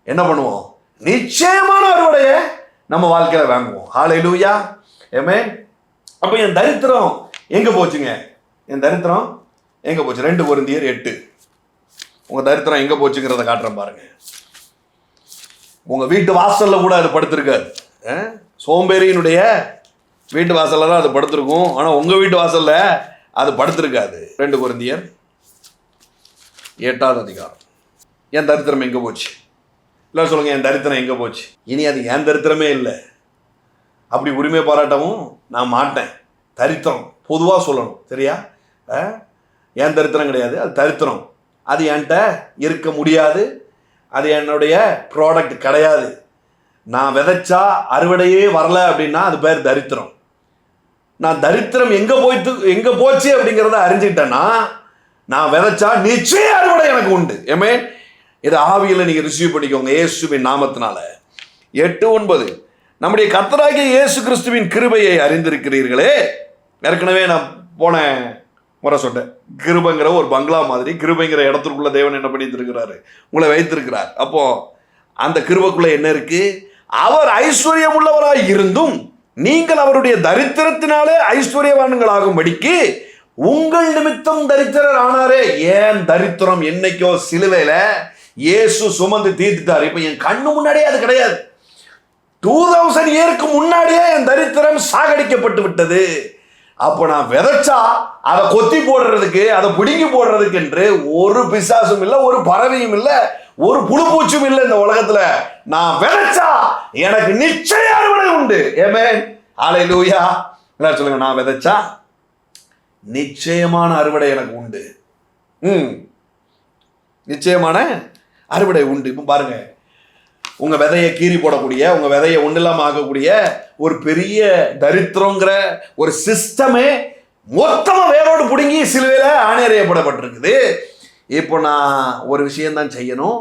என்ன பண்ணுவோம்? நிச்சயமான அறுவடையை நம்ம வாழ்க்கையில வாங்குவோம். ஹல்லேலூயா, ஆமென். அப்ப என் தரித்திரம் எங்க போச்சுங்க? என் தரித்திரம் எங்க போச்சு? 2 கொரிந்தியர் 8. உங்க தரித்திரம் எங்க போச்சுங்கிறத காட்டுறேன் பாருங்க. உங்க வீட்டு வாசல்ல கூட அது படுத்திருக்காது. சோம்பேறியினுடைய வீட்டு வாசல்ல தான் அது படுத்திருக்கும், ஆனா உங்க வீட்டு வாசல்ல அது படுத்திருக்காது. 2 கொரிந்தியர் 8வது அதிகாரம். என் தரித்திரம் எங்க போச்சு? இல்லை சொல்லுங்க, என் தரித்திரம் எங்கே போச்சு? இனி அது என் தரித்திரமே இல்லை. அப்படி உரிமை பாராட்டவும் நான் மாட்டேன். தரித்திரம் பொதுவாக சொல்லணும், சரியா? என் தரித்திரம் கிடையாது, அது தரித்திரம். அது என்கிட்ட இருக்க முடியாது, அது என்னுடைய ப்ராடக்ட் கிடையாது. நான் விதைச்சா அறுவடையே வரல அப்படின்னா அது பேர் தரித்திரம். நான் தரித்திரம் எங்கே போச்சு அப்படிங்கிறத அறிஞ்சிக்கிட்டேன்னா நான் விதைச்சா நிச்சயம் அறுவடை எனக்கு உண்டு. ஏமே, இதை ஆவியில் நீங்கள் ரிசீவ் பண்ணிக்கோங்க இயேசுவின் நாமத்தினால. 8:9 நம்முடைய கர்த்தராகிய இயேசு கிறிஸ்துவின் கிருபையை அறிந்திருக்கிறீர்களே. ஏற்கனவே நான் போன முறை சொன்னேன், கிருபைங்கிற ஒரு பங்களா மாதிரி கிருபைங்கிற இடத்துக்குள்ள தேவன் என்ன பண்ணிட்டு இருக்கிறாரு, உங்களை வைத்திருக்கிறார். அப்போ அந்த கிருபைக்குள்ள என்ன இருக்கு? அவர் ஐஸ்வர்யம் உள்ளவராய் இருந்தும் நீங்கள் அவருடைய தரித்திரத்தினாலே ஐஸ்வர்யவான்களாகும்படிக்கு உங்கள் நிமித்தம் தரித்திரர் ஆனாரே. ஏன் தரித்திரம் என்னைக்கோ சிலுவையில இயேசு சுமந்து தீர்த்துட்டார். இப்ப என் கண்ணு முன்னாடியே அது கிடையாது. 2000 இயருக்கு முன்னாடியே என் தரித்திரம் சாகடிக்கப்பட்டு விட்டது. அப்போ நான் விதைச்சா அதை கொத்தி போடுறதுக்கு, அதை பிடுங்கி போடுறதுக்கு என்று ஒரு பிசாசும் இல்லை, ஒரு பறவையும் இல்லை, ஒரு புழுப்பூச்சும் இல்லை இந்த உலகத்துல. நான் விதைச்சா எனக்கு நிச்சய அறுவடை உண்டு. ஆமென், ஹல்லேலூயா. எல்லாரும் சொல்லுங்க, நான் விதைச்சா நிச்சயமான அறுவடை எனக்கு உண்டு. நிச்சயமான அறுவடை உண்டு. இப்போ பாருங்க, உங்க விதையை கீறி போடக்கூடிய, உங்க விதையை ஒன்றில்லாம ஆக்கக்கூடிய ஒரு பெரிய தரித்திரங்கிற ஒரு சிஸ்டமே மொத்தமா வேரோடு பிடுங்கி சிலுவையில ஆணையறையப்படப்பட்டிருக்குது. இப்போ நான் ஒரு விஷயம்தான் செய்யணும்.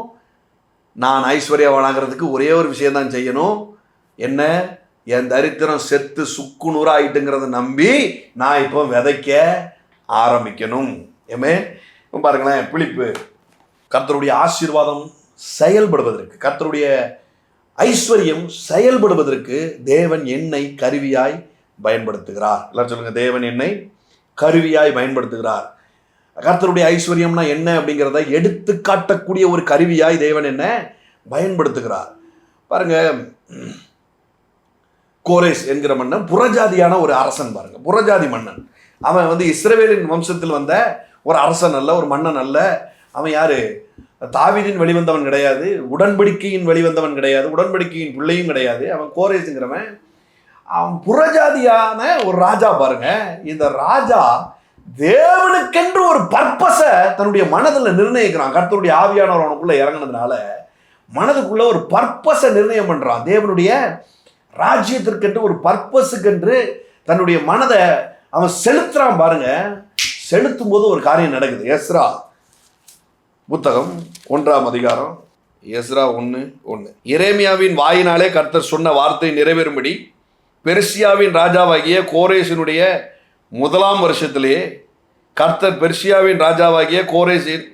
நான் ஐஸ்வர்யவானாகிறதுக்கு ஒரே ஒரு விஷயம்தான் செய்யணும். என்ன? என் தரித்திரம் செத்து சுக்கு நூறாயிட்டுங்கிறத நம்பி நான் இப்போ விதைக்க ஆரம்பிக்கணும். ஏமே, இப்போ பாருங்களேன், பிலிப்பு கர்த்தருடைய ஆசீர்வாதம் செயல்படுவதற்கு, கர்த்தருடைய ஐஸ்வர்யம் செயல்படுவதற்கு தேவன் என்னை கருவியாய் பயன்படுத்துகிறார். எல்லாம் சொல்லுங்க, தேவன் என்னை கருவியாய் பயன்படுத்துகிறார். கர்த்தருடைய ஐஸ்வர்யம்னா என்ன அப்படிங்கிறத எடுத்து காட்டக்கூடிய ஒரு கருவியாய் தேவன் என்ன பயன்படுத்துகிறார். பாருங்க, கோரேஸ் என்கிற மன்னன் புறஜாதியான ஒரு அரசன். பாருங்க, புறஜாதி மன்னன். அவன் இஸ்ரவேலின் வம்சத்தில் வந்த ஒரு அரசன் அல்ல, ஒரு மன்னன் அல்ல. அவன் யாரு? தாவீதின் வெளிவந்தவன் கிடையாது, உடன்படிக்கையின் வெளிவந்தவன் கிடையாது, உடன்படிக்கையின் பிள்ளையும் கிடையாது. அவன் கோரேஸுங்கிறவன். அவன் புறஜாதியான ஒரு ராஜா. பாருங்க, இந்த ராஜா தேவனுக்கென்று ஒரு பர்பஸை தன்னுடைய மனதில் நிர்ணயிக்கிறான். கர்த்தருடைய ஆவியானவர் அவனுக்குள்ள இறங்கினதுனால மனதுக்குள்ள ஒரு பர்பஸை நிர்ணயம் பண்றான். தேவனுடைய ராஜ்யத்திற்கென்று ஒரு பர்பஸுக்கென்று தன்னுடைய மனதை அவன் செலுத்துறான். பாருங்க, செலுத்தும் போது ஒரு காரியம் நடக்குது. எஸ்ரா புத்தகம் 1ஆம் அதிகாரம், எஸ்ரா 1:1. எரேமியாவின் வாயினாலே கர்த்தர் சொன்ன வார்த்தை நிறைவேறும்படி பெர்சியாவின் ராஜாவாகிய கோரேசினுடைய 1ஆம் வருஷத்திலே கர்த்தர் பெர்சியாவின் ராஜாவாகிய கோரேசின்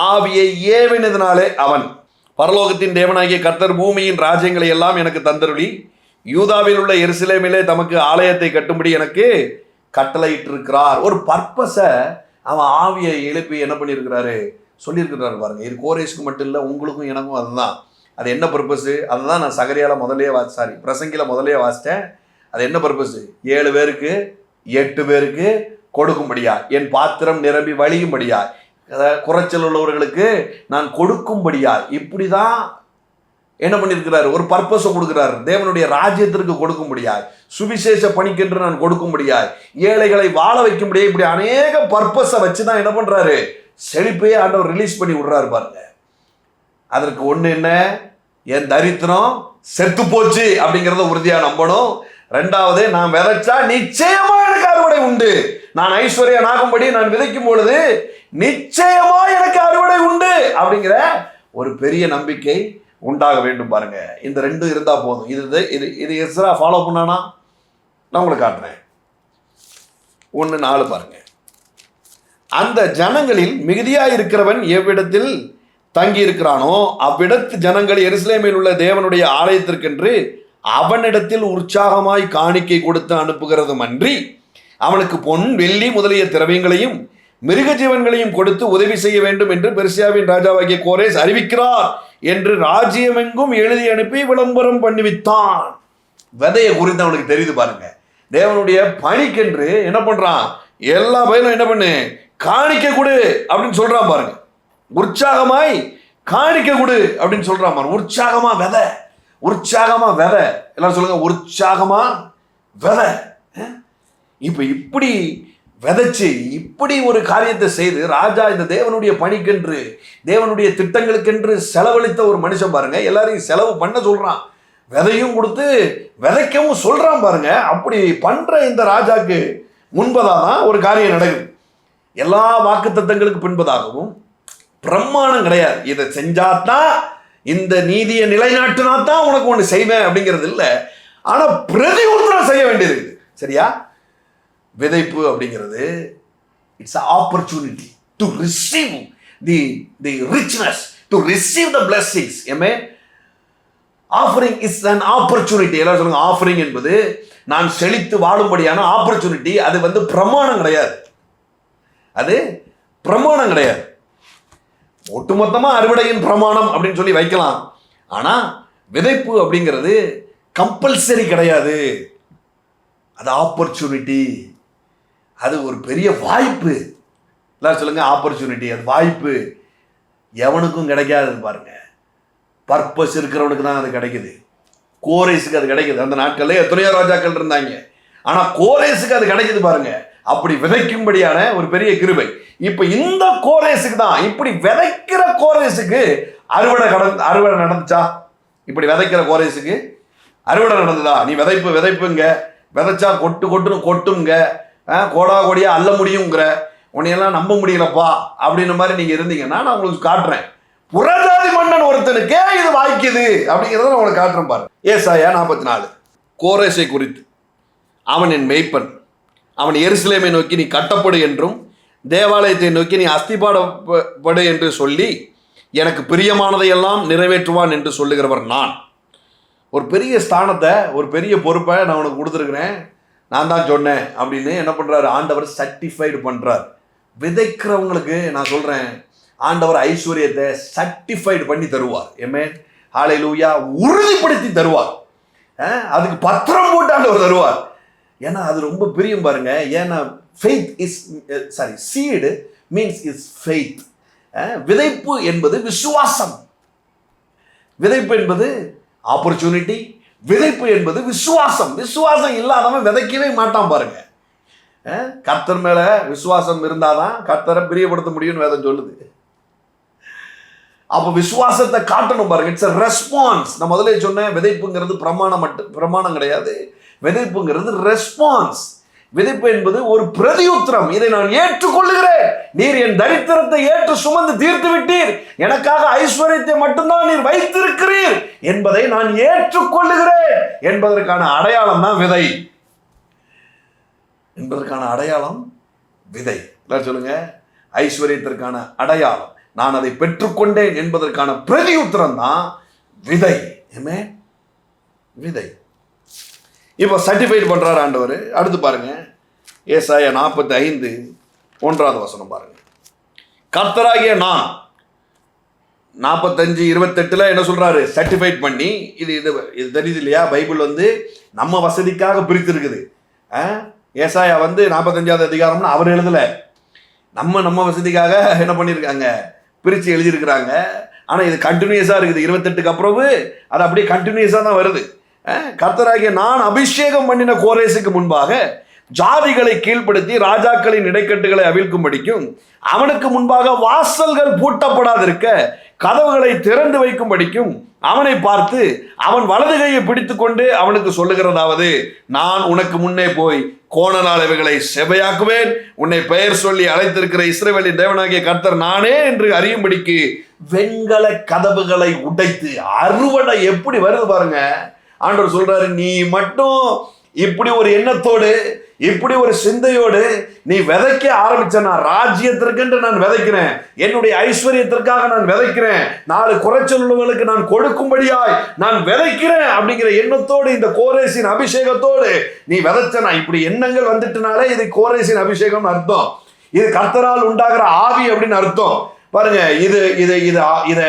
ஆவியை ஏவினதினாலே அவன் பரலோகத்தின் தேவனாகிய கர்த்தர் பூமியின் ராஜ்யங்களை எல்லாம் எனக்கு தந்தருளி யூதாவில் உள்ள எருசலேமிலே தமக்கு ஆலயத்தை கட்டும்படி எனக்கு கட்டளையிட்டிருக்கிறார். ஒரு பர்பஸை அவன் ஆவியை எழுப்பி என்ன பண்ணியிருக்கிறாரு, சொல்லியிருக்கிறாரு. பாருங்க, இது கோரேஸுக்கு மட்டும் இல்லை, உங்களுக்கும் எனக்கும் அதுதான். அது என்ன பர்பஸு? அதுதான் நான் பிரசங்கில முதலே வாசித்தேன். அது என்ன பர்பஸு? 7 பேருக்கு 8 பேருக்கு கொடுக்கும்படியா, என் பாத்திரம் நிரம்பி வழியும்படியா, குறைச்சல் உள்ளவர்களுக்கு நான் கொடுக்கும்படியா, இப்படிதான் என்ன பண்ணியிருக்கிறாரு, ஒரு பர்பஸை கொடுக்கிறார். தேவனுடைய ராஜ்யத்திற்கு கொடுக்கும்படியாய், சுவிசேஷ பணிக்கென்று நான் கொடுக்கும்படியாய், ஏழைகளை வாழ வைக்கும்படியா, இப்படி அநேக பர்பஸை வச்சுதான் என்ன பண்றாரு, செழிப்பையே ஆண்டவர் ரிலீஸ் பண்ணி விடுறாரு. பாருங்க, அதற்கு ஒண்ணு என்ன, என் தரித்திரம் செத்து போச்சு அப்படிங்கிறத உறுதியா நம்பணும். 2வது, நான் விதைச்சா நிச்சயமா எனக்கு அறுவடை உண்டு. நான் ஐஸ்வர்யனாகும்படி நான் விதைக்கும் பொழுது நிச்சயமா எனக்கு அறுவடை உண்டு அப்படிங்கிற ஒரு பெரிய நம்பிக்கை உண்டாக வேண்டும். பாருங்க, இந்த 2 இருந்தா போதும். இது எஸ்ரா ஃபாலோ பண்ணானா? நான் உங்களுக்கு காட்டுறேன். 1:4 பாருங்க. அந்த ஜனங்களில் மிகுதியா இருக்கிறவன் எவ்விடத்தில் தங்கி இருக்கிறானோ அவ்விடத்து ஜனங்கள் எருசலேமில் உள்ள தேவனுடைய ஆலயத்திற்கென்று அவனிடத்தில் உற்சாகமாய் காணிக்கை கொடுத்து அனுப்புகிறதும் அன்றி அவனுக்கு பொன் வெள்ளி முதலிய திரவியங்களையும் மிருக ஜீவன்களையும் கொடுத்து உதவி செய்ய வேண்டும் என்று பெர்சியாவின் ராஜாவாகிய கோரேஸ் அறிவிக்கிறார் என்று ராஜ்யமெங்கும் எழுதி அனுப்பி விளம்பரம் பண்ணிவித்தான். விதையை குறித்து அவனுக்கு தெரியுது. பாருங்க, தேவனுடைய பணிக்கென்று என்ன பண்றான், எல்லா பயிலும் என்ன பண்ணு, காணிக்க கொடு அப்படின்னு சொல்றான். பாருங்க, உற்சாகமாய் காணிக்க கொடு அப்படின்னு சொல்றான். உற்சாகமா விதை, உற்சாகமா விதை. எல்லாரும் சொல்லுங்க, உற்சாகமா விதை. இப்ப இப்படி விதைச்சு இப்படி ஒரு காரியத்தை செய்து ராஜா இந்த தேவனுடைய பணிக்கென்று, தேவனுடைய திட்டங்களுக்கென்று செலவழித்த ஒரு மனுஷன் பாருங்க. எல்லாரையும் செலவு பண்ண சொல்றான், விதையும் கொடுத்து விதைக்கவும் சொல்றான் பாருங்க. அப்படி பண்ற இந்த ராஜாக்கு முன்பதாக ஒரு காரியம் நடக்குது. எல்லா வாக்குத்தத்தங்களுக்கு பின்பதாகவும் பிரமாணம் கிடையாது. இதை செஞ்சாதான், இந்த நீதியை நிலைநாட்டினா தான் உனக்கு ஒன்று செய்வேன் அப்படிங்கிறது இல்லை. ஆனா பிரதி உத்தரம் செய்ய வேண்டியது. சரியா? விதைப்பு அப்படிங்கிறது it's opportunity to receive the richness, to receive the blessings. Offering is an opportunity. எல்லாரும் சொல்லுங்க, ஆஃபரிங் என்பது நான் செழித்து வாழும்படியான ஆப்பர்ச்சுனிட்டி. அது பிரமாணம் கிடையாது, அது பிரமாணம் கிடையாது. ஒட்டுமொத்தமா அறுவடையின் பிரமாணம் அப்படின்னு சொல்லி வைக்கலாம். ஆனா விதைப்பு அப்படிங்கிறது கம்பல்சரி கிடையாது, அது ஆப்பர்ச்சுனிட்டி. அது ஒரு பெரிய வாய்ப்பு. எல்லாரும் சொல்லுங்க, ஆப்பர்ச்சுனிட்டி, அது வாய்ப்பு. எவனுக்கும் கிடைக்காது பாருங்க. பர்பஸ் இருக்கிறவனுக்கு தான் அது கிடைக்குது. கோரேஸுக்கு அது கிடைக்குது. அந்த நாட்கள்ல எத்தனையோ ராஜாக்கள் இருந்தாங்க, ஆனா கோரேஸுக்கு அது கிடைக்குது பாருங்க. அப்படி விதைக்கும்படியான ஒரு பெரிய கிருபை. இப்ப இந்த கோரேஸுக்கு தான், இப்படி விதைக்கிற கோரேஸுக்கு அறுவடை நடந்துச்சா? இப்படி விதைக்கிற கோரேஸுக்கு அறுவடை நடந்ததா? நீ விதைப்புங்க, விதைச்சா கொட்டுன்னு கொட்டுங்க, கோடா கோடியா அள்ள முடியுங்கிற, உன்னையெல்லாம் நம்ப முடியலப்பா அப்படின்ற மாதிரி நீங்க இருந்தீங்கன்னா நான் உங்களுக்கு காட்டுறேன். புறஜாதி மன்னன் ஒருத்தனுக்கே இது வாய்க்குது அப்படிங்கிறத நான் உங்களுக்கு காட்டுறேன் பாருங்க. ஏசாயா 44 கோரேசை குறித்து. அவன் என் மேய்ப்பன், அவன் எருசலேமை நோக்கி நீ கட்டப்படு என்றும் தேவாலயத்தை நோக்கி நீ அஸ்திபாடப்படு என்று சொல்லி எனக்கு பிரியமானதையெல்லாம் நிறைவேற்றுவான் என்று சொல்லுகிறவர் நான். ஒரு பெரிய ஸ்தானத்தை, ஒரு பெரிய பொறுப்பை நான் உனக்கு கொடுத்துருக்கிறேன், நான் தான் சொன்னேன் அப்படின்னு என்ன பண்றாரு? ஆண்டவர் சர்டிஃபைடு பண்றார். விதைக்கிறவங்களுக்கு நான் சொல்றேன், ஆண்டவர் ஐஸ்வர்யத்தை சர்டிஃபைடு பண்ணி தருவார். ஹல்லேலூயா, உறுதிப்படுத்தி தருவார். அதுக்கு பத்திரம் போட்டு ஆண்டவர் தருவார். ஏன்னா அது ரொம்ப பிரியம் பாருங்க. ஏன்னா faith is seed means is faith. விதைப்பு என்பது விசுவாசம், விதைப்பு என்பது ஆப்பர்ச்சுனிட்டி, விதைப்பு என்பது விசுவாசம். விசுவாசம் இல்லாதவன் விதைக்கவே மாட்டான் பாருங்க. கர்த்தர் மேல விசுவாசம் இருந்தாதான் கர்த்தரை பிரியப்படுத்த முடியும்னு வேதம் சொல்லுது. அப்ப விசுவாசத்தை காட்டணும் பாருங்க. It's a response. நான் முதல்ல சொன்னேன், விதைப்புங்கிறது பிரமாணம் கிடையாது. விதைப்புங்கிறது ரெஸ்பான்ஸ். விதைப்பு என்பது ஒரு பிரதியுத்தரம். இதை நான் ஏற்றுக்கொள்ளுகிறேன். நீர் என் தரித்திரத்தை ஏற்று சுமந்து தீர்த்து விட்டீர், எனக்காக ஐஸ்வர்யத்தை மட்டும்தான் நீர் வைத்திருக்கிறீர் என்பதை நான் ஏற்றுக்கொள்ளுகிறேன் என்பதற்கான அடையாளம் தான் விதை. என்பதற்கான அடையாளம் விதை. சொல்லுங்க, ஐஸ்வர்யத்திற்கான அடையாளம் நான் அதை பெற்றுக்கொண்டேன் என்பதற்கான பிரதியுத்தரம் தான் விதை. விதை. இப்போ சர்டிஃபைட் பண்றாரு ஆண்டவர். அடுத்து பாருங்க, ஏசாயா 45 1வது வசனம் பாருங்க. கர்த்தராகிய நான் 45:28 என்ன சொல்றாரு? சர்டிஃபைட் பண்ணி. இது தெரியுது இல்லையா? பைபிள் நம்ம வசதிக்காக பிரித்து இருக்குது. ஏசாயா 45வது அதிகாரம்னு அவர் எழுதல, நம்ம வசதிக்காக என்ன பண்ணியிருக்காங்க? பிரித்து எழுதியிருக்கிறாங்க. ஆனால் இது கண்டினியூஸாக இருக்குது. 28க்கு அப்புறம் அது அப்படியே கண்டினியூஸாக தான் வருது. கர்த்தராகிய நான் அபிஷேகம் பண்ணின கோரேசுக்கு முன்பாக ஜாதிகளை கீழ்ப்படுத்தி ராஜாக்களின் இடைக்கட்டுகளை அவிழ்க்கும்படிக்கும் அவனுக்கு முன்பாக வாசல்கள் பூட்டப்படாதிருக்க கதவுகளை திறந்து வைக்கும்படிக்கும் அவனை பார்த்து அவன் வலது கையை பிடித்துக்கொண்டு அவனுக்கு சொல்லுகிறதாவது, நான் உனக்கு முன்னே போய் கோணலால் இவைகளை செவையாக்குவேன், உன்னை பெயர் சொல்லி அழைத்திருக்கிற இஸ்ரவேலின் தேவனாகிய கர்த்தர் நானே என்று அறியும்படிக்கு வெண்கல கதவுகளை உடைத்து. அறுவடை எப்படி வருது பாருங்க. ஆண்டவர் சொல்றாரு, நீ மட்டும் இப்படி ஒரு எண்ணத்தோடு, இப்படி ஒரு சிந்தையோடு நீ விதைக்க ஆரம்பிச்சனா, ராஜ்யத்திற்கென்று நான் விதைக்கிறேன், என்னுடைய ஐஸ்வர்யத்திற்காக நான் விதைக்கிறேன், 4 குறைச்சல் உள்ளவர்களுக்கு நான் கொடுக்கும்படியாய் நான் விதைக்கிறேன் அப்படிங்கிற எண்ணத்தோடு, இந்த கோரேசின் அபிஷேகத்தோடு நீ விதைச்சனா, இப்படி எண்ணங்கள் வந்துட்டனாலே இது கோரேசின் அபிஷேகம் அர்த்தம். இது கர்த்தரால் உண்டாகிற ஆவி அப்படின்னு அர்த்தம். பாருங்க, இது இது இது இத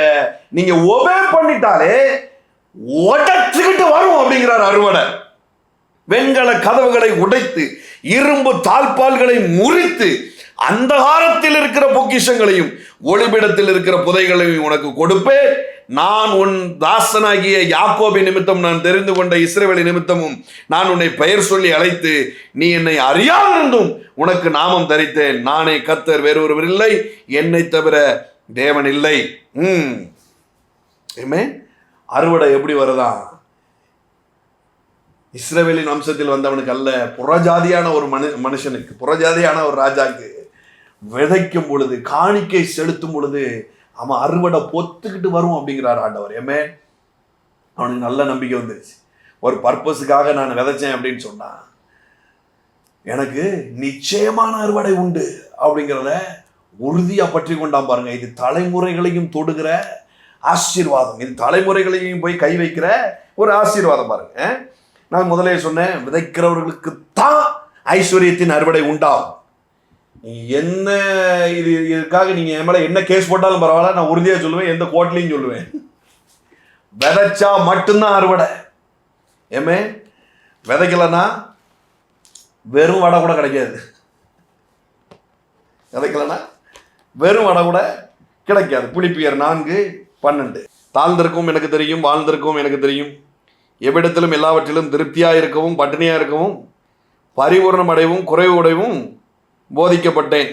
நீங்க ஒபே பண்ணிட்டாலே உடைச்சுக்கிட்டு வரும் அப்படிங்கிறார் அறுவடை. வெண்கல கதவுகளை உடைத்து இரும்பு தாழ்பால்களை முறித்து அந்தகாரத்தில் இருக்கிற பொக்கிஷங்களையும் ஒளிபிடத்தில் இருக்கிற புதைகளையும் உனக்கு கொடுப்பேன். நான் உன் தாசனாகிய யாக்கோபி நிமித்தம் நான் தெரிந்து கொண்ட இஸ்ரவேலி நிமித்தமும் நான் உன்னை பெயர் சொல்லி அழைத்து நீ என்னை அறியாதிருந்தும் உனக்கு நாமம் தரித்தேன். நானே கர்த்தர், வேறொருவர் இல்லை, என்னை தவிர தேவன் இல்லை. அறுவடை எப்படி வருதான்? இஸ்ரவேலின் வம்சத்தில் வந்தவனுக்கு அல்ல, புறஜாதியான ஒரு மனுஷனுக்கு, புறஜாதியான ஒரு ராஜாக்கு விதைக்கும் பொழுது, காணிக்கை செலுத்தும் பொழுது அவன் அறுவடை பொத்துக்கிட்டு வரும் அப்படிங்கிறார் ஆண்டவர். அவனுக்கு நல்ல நம்பிக்கை வந்துருச்சு. ஒரு பர்பஸுக்காக நான் விதைச்சேன் அப்படின்னு சொன்னான், எனக்கு நிச்சயமான அறுவடை உண்டு அப்படிங்கிறத உறுதியா பற்றி கொண்டான் பாருங்க. இது தலைமுறைகளையும் தொடுகிற ஆசீர்வாதம், இது தலைமுறைகளையும் போய் கை வைக்கிற ஒரு ஆசீர்வாதம் பாருங்க. நான் முதலே சொன்னேன், விதைக்கிறவர்களுக்கு தான் ஐஸ்வர்யத்தின் அறுவடை உண்டாகும். என்ன இதுக்காக நீங்க என் மேல என்ன கேஸ் போட்டாலும் பரவாயில்ல, நான் உறுதியா சொல்லுவேன், எந்த கோர்ட்லையும் சொல்லுவேன், விதைச்சா மட்டும்தான் அறுவடை. விதைக்கலன்னா வெறும் வடை கூட கிடைக்காது. விதைக்கலன்னா வெறும் வடை கூட கிடைக்காது. பிலிப்பியர் 4:12. தாழ்ந்திருக்கும் எனக்கு தெரியும், வாழ்ந்திருக்கும் எனக்கு தெரியும், எவ்விடத்திலும் எல்லாவற்றிலும் திருப்தியாக இருக்கவும் பட்டினியாக இருக்கவும் பரிபூர்ணம் அடையவும் குறைவு உடையவும் போதிக்கப்பட்டேன்.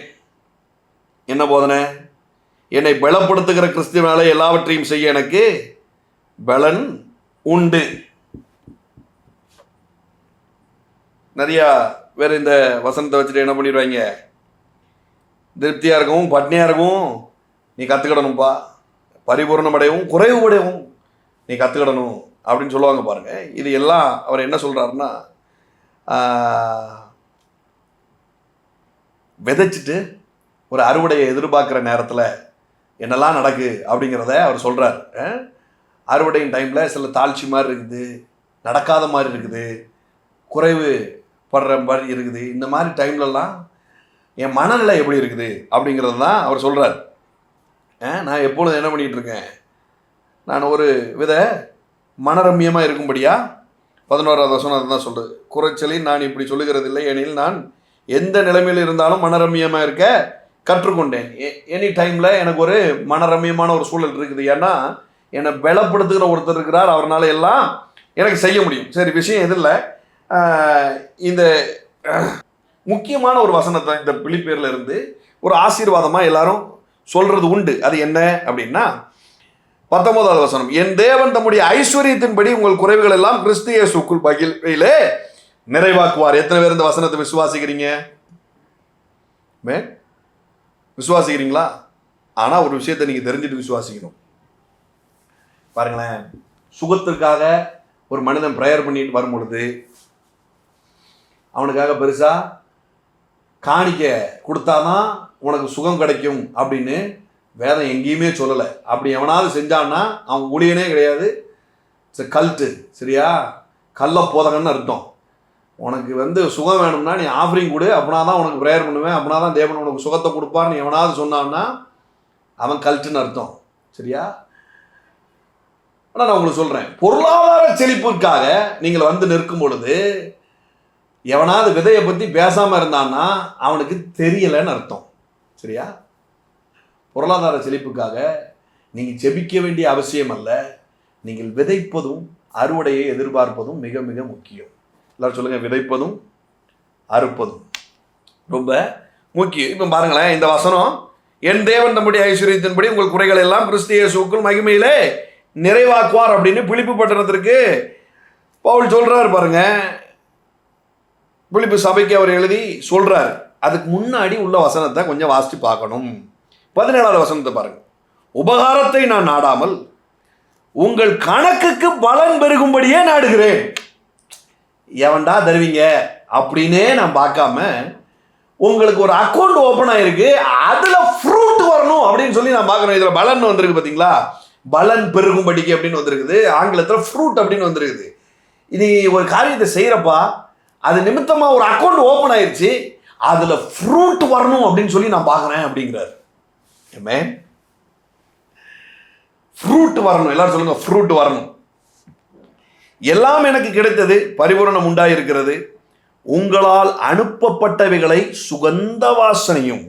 என்ன போதனை? என்னை பலப்படுத்துகிற கிறிஸ்துவினாலே எல்லாவற்றையும் செய்ய எனக்கு பலன் உண்டு. நிறையா வேறு இந்த வசனத்தை வச்சுட்டு என்ன பண்ணிடுவாங்க, திருப்தியாக இருக்கவும் பட்னியாக இருக்கவும் நீ கற்றுக்கிடணும்ப்பா, பரிபூர்ணம் அடையவும் குறைவு உடையவும் நீ கற்றுக்கிடணும் அப்படின்னு சொல்லுவாங்க பாருங்க. இது எல்லாம் அவர் என்ன சொல்கிறாருன்னா, விதைச்சிட்டு ஒரு அறுவடையை எதிர்பார்க்குற நேரத்தில் என்னெல்லாம் நடக்கு அப்படிங்கிறத அவர் சொல்கிறார். அறுவடையின் டைமில் சில தாழ்ச்சி மாதிரி இருக்குது, நடக்காத மாதிரி இருக்குது, குறைவு படுற மாதிரி இருக்குது. இந்த மாதிரி டைம்லலாம் என் மனநிலை எப்படி இருக்குது அப்படிங்கிறது தான் அவர் சொல்கிறார். நான் எப்பொழுதும் என்ன பண்ணிகிட்டு இருக்கேன், நான் ஒரு வித மனரம்யமாக இருக்கும்படியா 11வது வசனம் அதை தான் சொல்கிறது. குறைச்சலில் நான் இப்படி சொல்லுகிறது இல்லை, எனில் நான் எந்த நிலைமையில் இருந்தாலும் மனரம்யமாக இருக்க கற்றுக்கொண்டேன். எனி டைமில் எனக்கு ஒரு மனரம்யமான ஒரு சூழல் இருக்குது. ஏன்னா என்னை பலப்படுத்துகிற ஒருத்தர் இருக்கிறார், அவரால் எல்லாம் எனக்கு செய்ய முடியும். சரி, விஷயம் எது இல்லை, இந்த முக்கியமான ஒரு வசனத்தை இந்த பிலிப்பியர்ல இருந்து ஒரு ஆசீர்வாதமாக எல்லாரும் சொல்கிறது உண்டு. அது என்ன அப்படின்னா 19வது வசனம், என் தேவன் தம்முடைய ஐஸ்வர்யத்தின்படி உங்கள் குறைவுகள் எல்லாம் கிறிஸ்து இயேசுக்குள் மகிழ்விலே நிறைவாக்குவார். எத்தனை பேர் இந்த வசனத்தை விசுவாசிக்கிறீங்க? விசுவாசிக்கிறீங்களா? ஆனால் ஒரு விஷயத்தை நீங்கள் தெரிஞ்சுட்டு விசுவாசிக்கணும். பாருங்களேன், சுகத்திற்காக ஒரு மனிதன் ப்ரேயர் பண்ணிட்டு வரும் பொழுது அவனுக்காக பெருசாக காணிக்க கொடுத்தாதான் உனக்கு சுகம் கிடைக்கும் அப்படின்னு வேதம் எங்கேயுமே சொல்லலை. அப்படி எவனாவது செஞ்சான்னா அவன் ஊழியனே கிடையாது, கல்ட்டு. சரியா? கள்ள போதகன்னு அர்த்தம். உனக்கு சுகம் வேணும்னா நீ ஆஃபரிங் கொடு, அப்படின்னா தான் உனக்கு ப்ரேயர் பண்ணுவேன், அப்படின்னா தான் தேவன் உனக்கு சுகத்தை கொடுப்பான்னு எவனாவது சொன்னான்னா அவன் கல்ட்டுன்னு அர்த்தம். சரியா? ஆனால் நான் உங்களுக்கு சொல்கிறேன், பொருளாதார செழிப்புக்காக நீங்கள் நிற்கும் பொழுது எவனாவது விதையை பற்றி பேசாமல் இருந்தான்னா அவனுக்கு தெரியலைன்னு அர்த்தம். சரியா? பொருளாதார செழிப்புக்காக நீங்கள் ஜெபிக்க வேண்டிய அவசியம் அல்ல, நீங்கள் விதைப்பதும் அறுவடையை எதிர்பார்ப்பதும் மிக மிக முக்கியம். எல்லாரும் சொல்லுங்கள், விதைப்பதும் அறுப்பதும் ரொம்ப முக்கியம். இப்போ பாருங்களேன், இந்த வசனம், என் தேவன் தம்முடைய ஐஸ்வர்யத்தின்படி உங்கள் குறைகள் எல்லாம் கிறிஸ்து இயேசுவுக்குள் மகிமையிலே நிறைவாக்குவார் அப்படின்னு பிலிப்பு பட்டணத்திற்கு பவுல் சொல்றாரு பாருங்க. பிலிப்பு சபைக்கு அவர் எழுதி சொல்றாரு. அதுக்கு முன்னாடி உள்ள வசனத்தை கொஞ்சம் வாசித்து பார்க்கணும். 17வது வசனத்தை பாருங்க. உபகாரத்தை நான் நாடாமல் உங்கள் கணக்குக்கு பலன் பெருகும்படியே நாடுகிறேன். எவன்டா தருவீங்க அப்படின்னே நான் பார்க்காம உங்களுக்கு ஒரு அக்கௌண்ட் ஓப்பன் ஆயிருக்கு, அதுல ஃப்ரூட் வரணும் அப்படின்னு சொல்லி நான் பார்க்கறேன். இதுல பலன் வந்திருக்கு பாத்தீங்களா, பலன் பெருகும்படிக்கு அப்படின்னு வந்திருக்குது. ஆங்கிலத்தில் ஃப்ரூட் அப்படின்னு வந்திருக்குது. இது ஒரு காரியத்தை செய்யறப்பா அது நிமித்தமா ஒரு அக்கௌண்ட் ஓப்பன் ஆயிடுச்சு, அதுல ஃப்ரூட் வரணும் அப்படின்னு சொல்லி நான் பார்க்கறேன் அப்படிங்கிறாரு. ஃப்ரூட் வரணும். எல்லாரும் சொல்லுங்க, ஃப்ரூட் வரணும். எல்லாம் எனக்கு கிடைத்தது, பரிபூரணம் உண்டாயிருக்கிறது. உங்களால் அனுப்பப்பட்டவைகளை சுகந்த வாசனையும்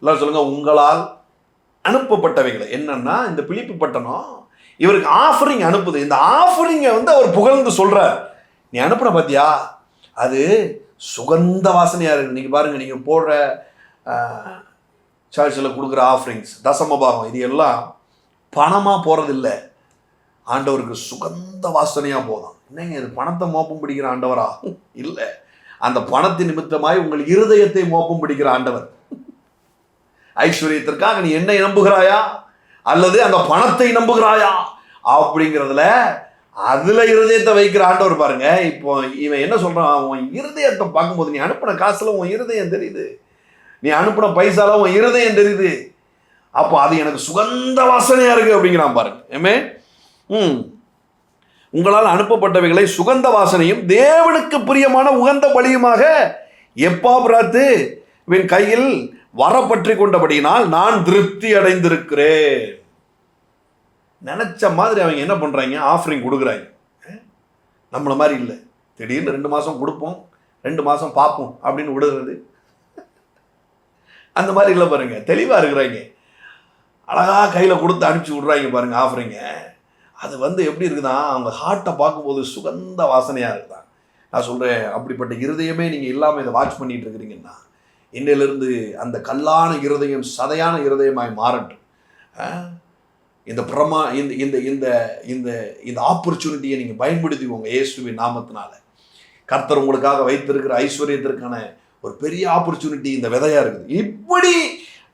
எல்லாரும் சொல்லுங்க, உங்களால் அனுப்பப்பட்டவைகளை. என்னன்னா, இந்த பிலிப்பி பட்டணம் இவருக்கு ஆஃபரிங் அனுப்புது. இந்த ஆஃபரிங்கை அவர் புகழ்ந்து சொல்றார். நீ அனுப்புன பாத்தியா, அது சுகந்த வாசனையா இருக்கு. நீங்க பாருங்க, நீங்க போடுற சர்ச்சில் கொடுக்குற ஆஃபரிங்ஸ், தசமபாகம், இது எல்லாம் பணமா போறதில்லை, ஆண்டவருக்கு சுகந்த வாசனையா போதும். என்னங்க இது பணத்தை மோப்பம் பிடிக்கிற ஆண்டவரா? இல்லை, அந்த பணத்தின் நிமித்தமாய் உங்கள் இருதயத்தை மோப்பம் பிடிக்கிற ஆண்டவர். ஐஸ்வர்யத்திற்காக நீ என்னை நம்புகிறாயா அல்லது அந்த பணத்தை நம்புகிறாயா அப்படிங்கிறதுல அதுல இருதயத்தை வைக்கிற ஆண்டவர் பாருங்க. இப்போ இவன் என்ன சொல்றான், உன் இருதயத்தை பார்க்கும்போது நீ அனுப்பின காசுல உன் இருதயம் தெரியுது, நீ அனுப்பின பைசால உன் இருதயம் தெரியுது, அப்போ அது எனக்கு சுகந்த வாசனையா இருக்கு அப்படிங்கிறான் பாருங்க. ஏமே உங்களால் அனுப்பப்பட்டவைகளை சுகந்த வாசனையும் தேவனுக்கு பிரியமான உகந்த பலியுமாக எப்பாபிராத்து இவன் கையில் வரப்பற்றி கொண்டபடியினால் நான் திருப்தி அடைந்திருக்கிறேன். நினைச்ச மாதிரி அவங்க என்ன பண்றாங்க, ஆஃபரிங் கொடுக்குறாங்க. நம்மள மாதிரி இல்லை, திடீர்னு 2 மாசம் கொடுப்போம், 2 மாசம் பார்ப்போம் அப்படின்னு விடுறது. அந்த மாதிரி இல்லை பாருங்க, தெளிவா இருக்கிறாங்க. அழகா கையில கொடுத்து அனுப்பிச்சு விடுறாங்க பாருங்க ஆஃபரிங்க. அது எப்படி இருக்குதான், அவங்க ஹார்ட்டை பார்க்கும்போது சுகந்த வாசனையா இருக்குதான். நான் சொல்றேன், அப்படிப்பட்ட இருதயமே நீங்க இல்லாம இதை வாட்ச் பண்ணிட்டு இருக்கிறீங்கன்னா, இன்னிலிருந்து அந்த கல்லான இருதயம் சதையான இருதயமாய் மாறட்டும். இந்த பிரமா இந்த இந்த இந்த இந்த இந்த ஆப்பர்ச்சுனிட்டியை நீங்க பயன்படுத்திக்கோங்க இயேசுவின் நாமத்தினால. கர்த்தர் உங்களுக்காக வைத்திருக்கிற ஐஸ்வர்யத்திற்கான ஒரு பெரிய ஆப்பர்ச்சுனிட்டி இந்த விதையா இருக்குது. இப்படி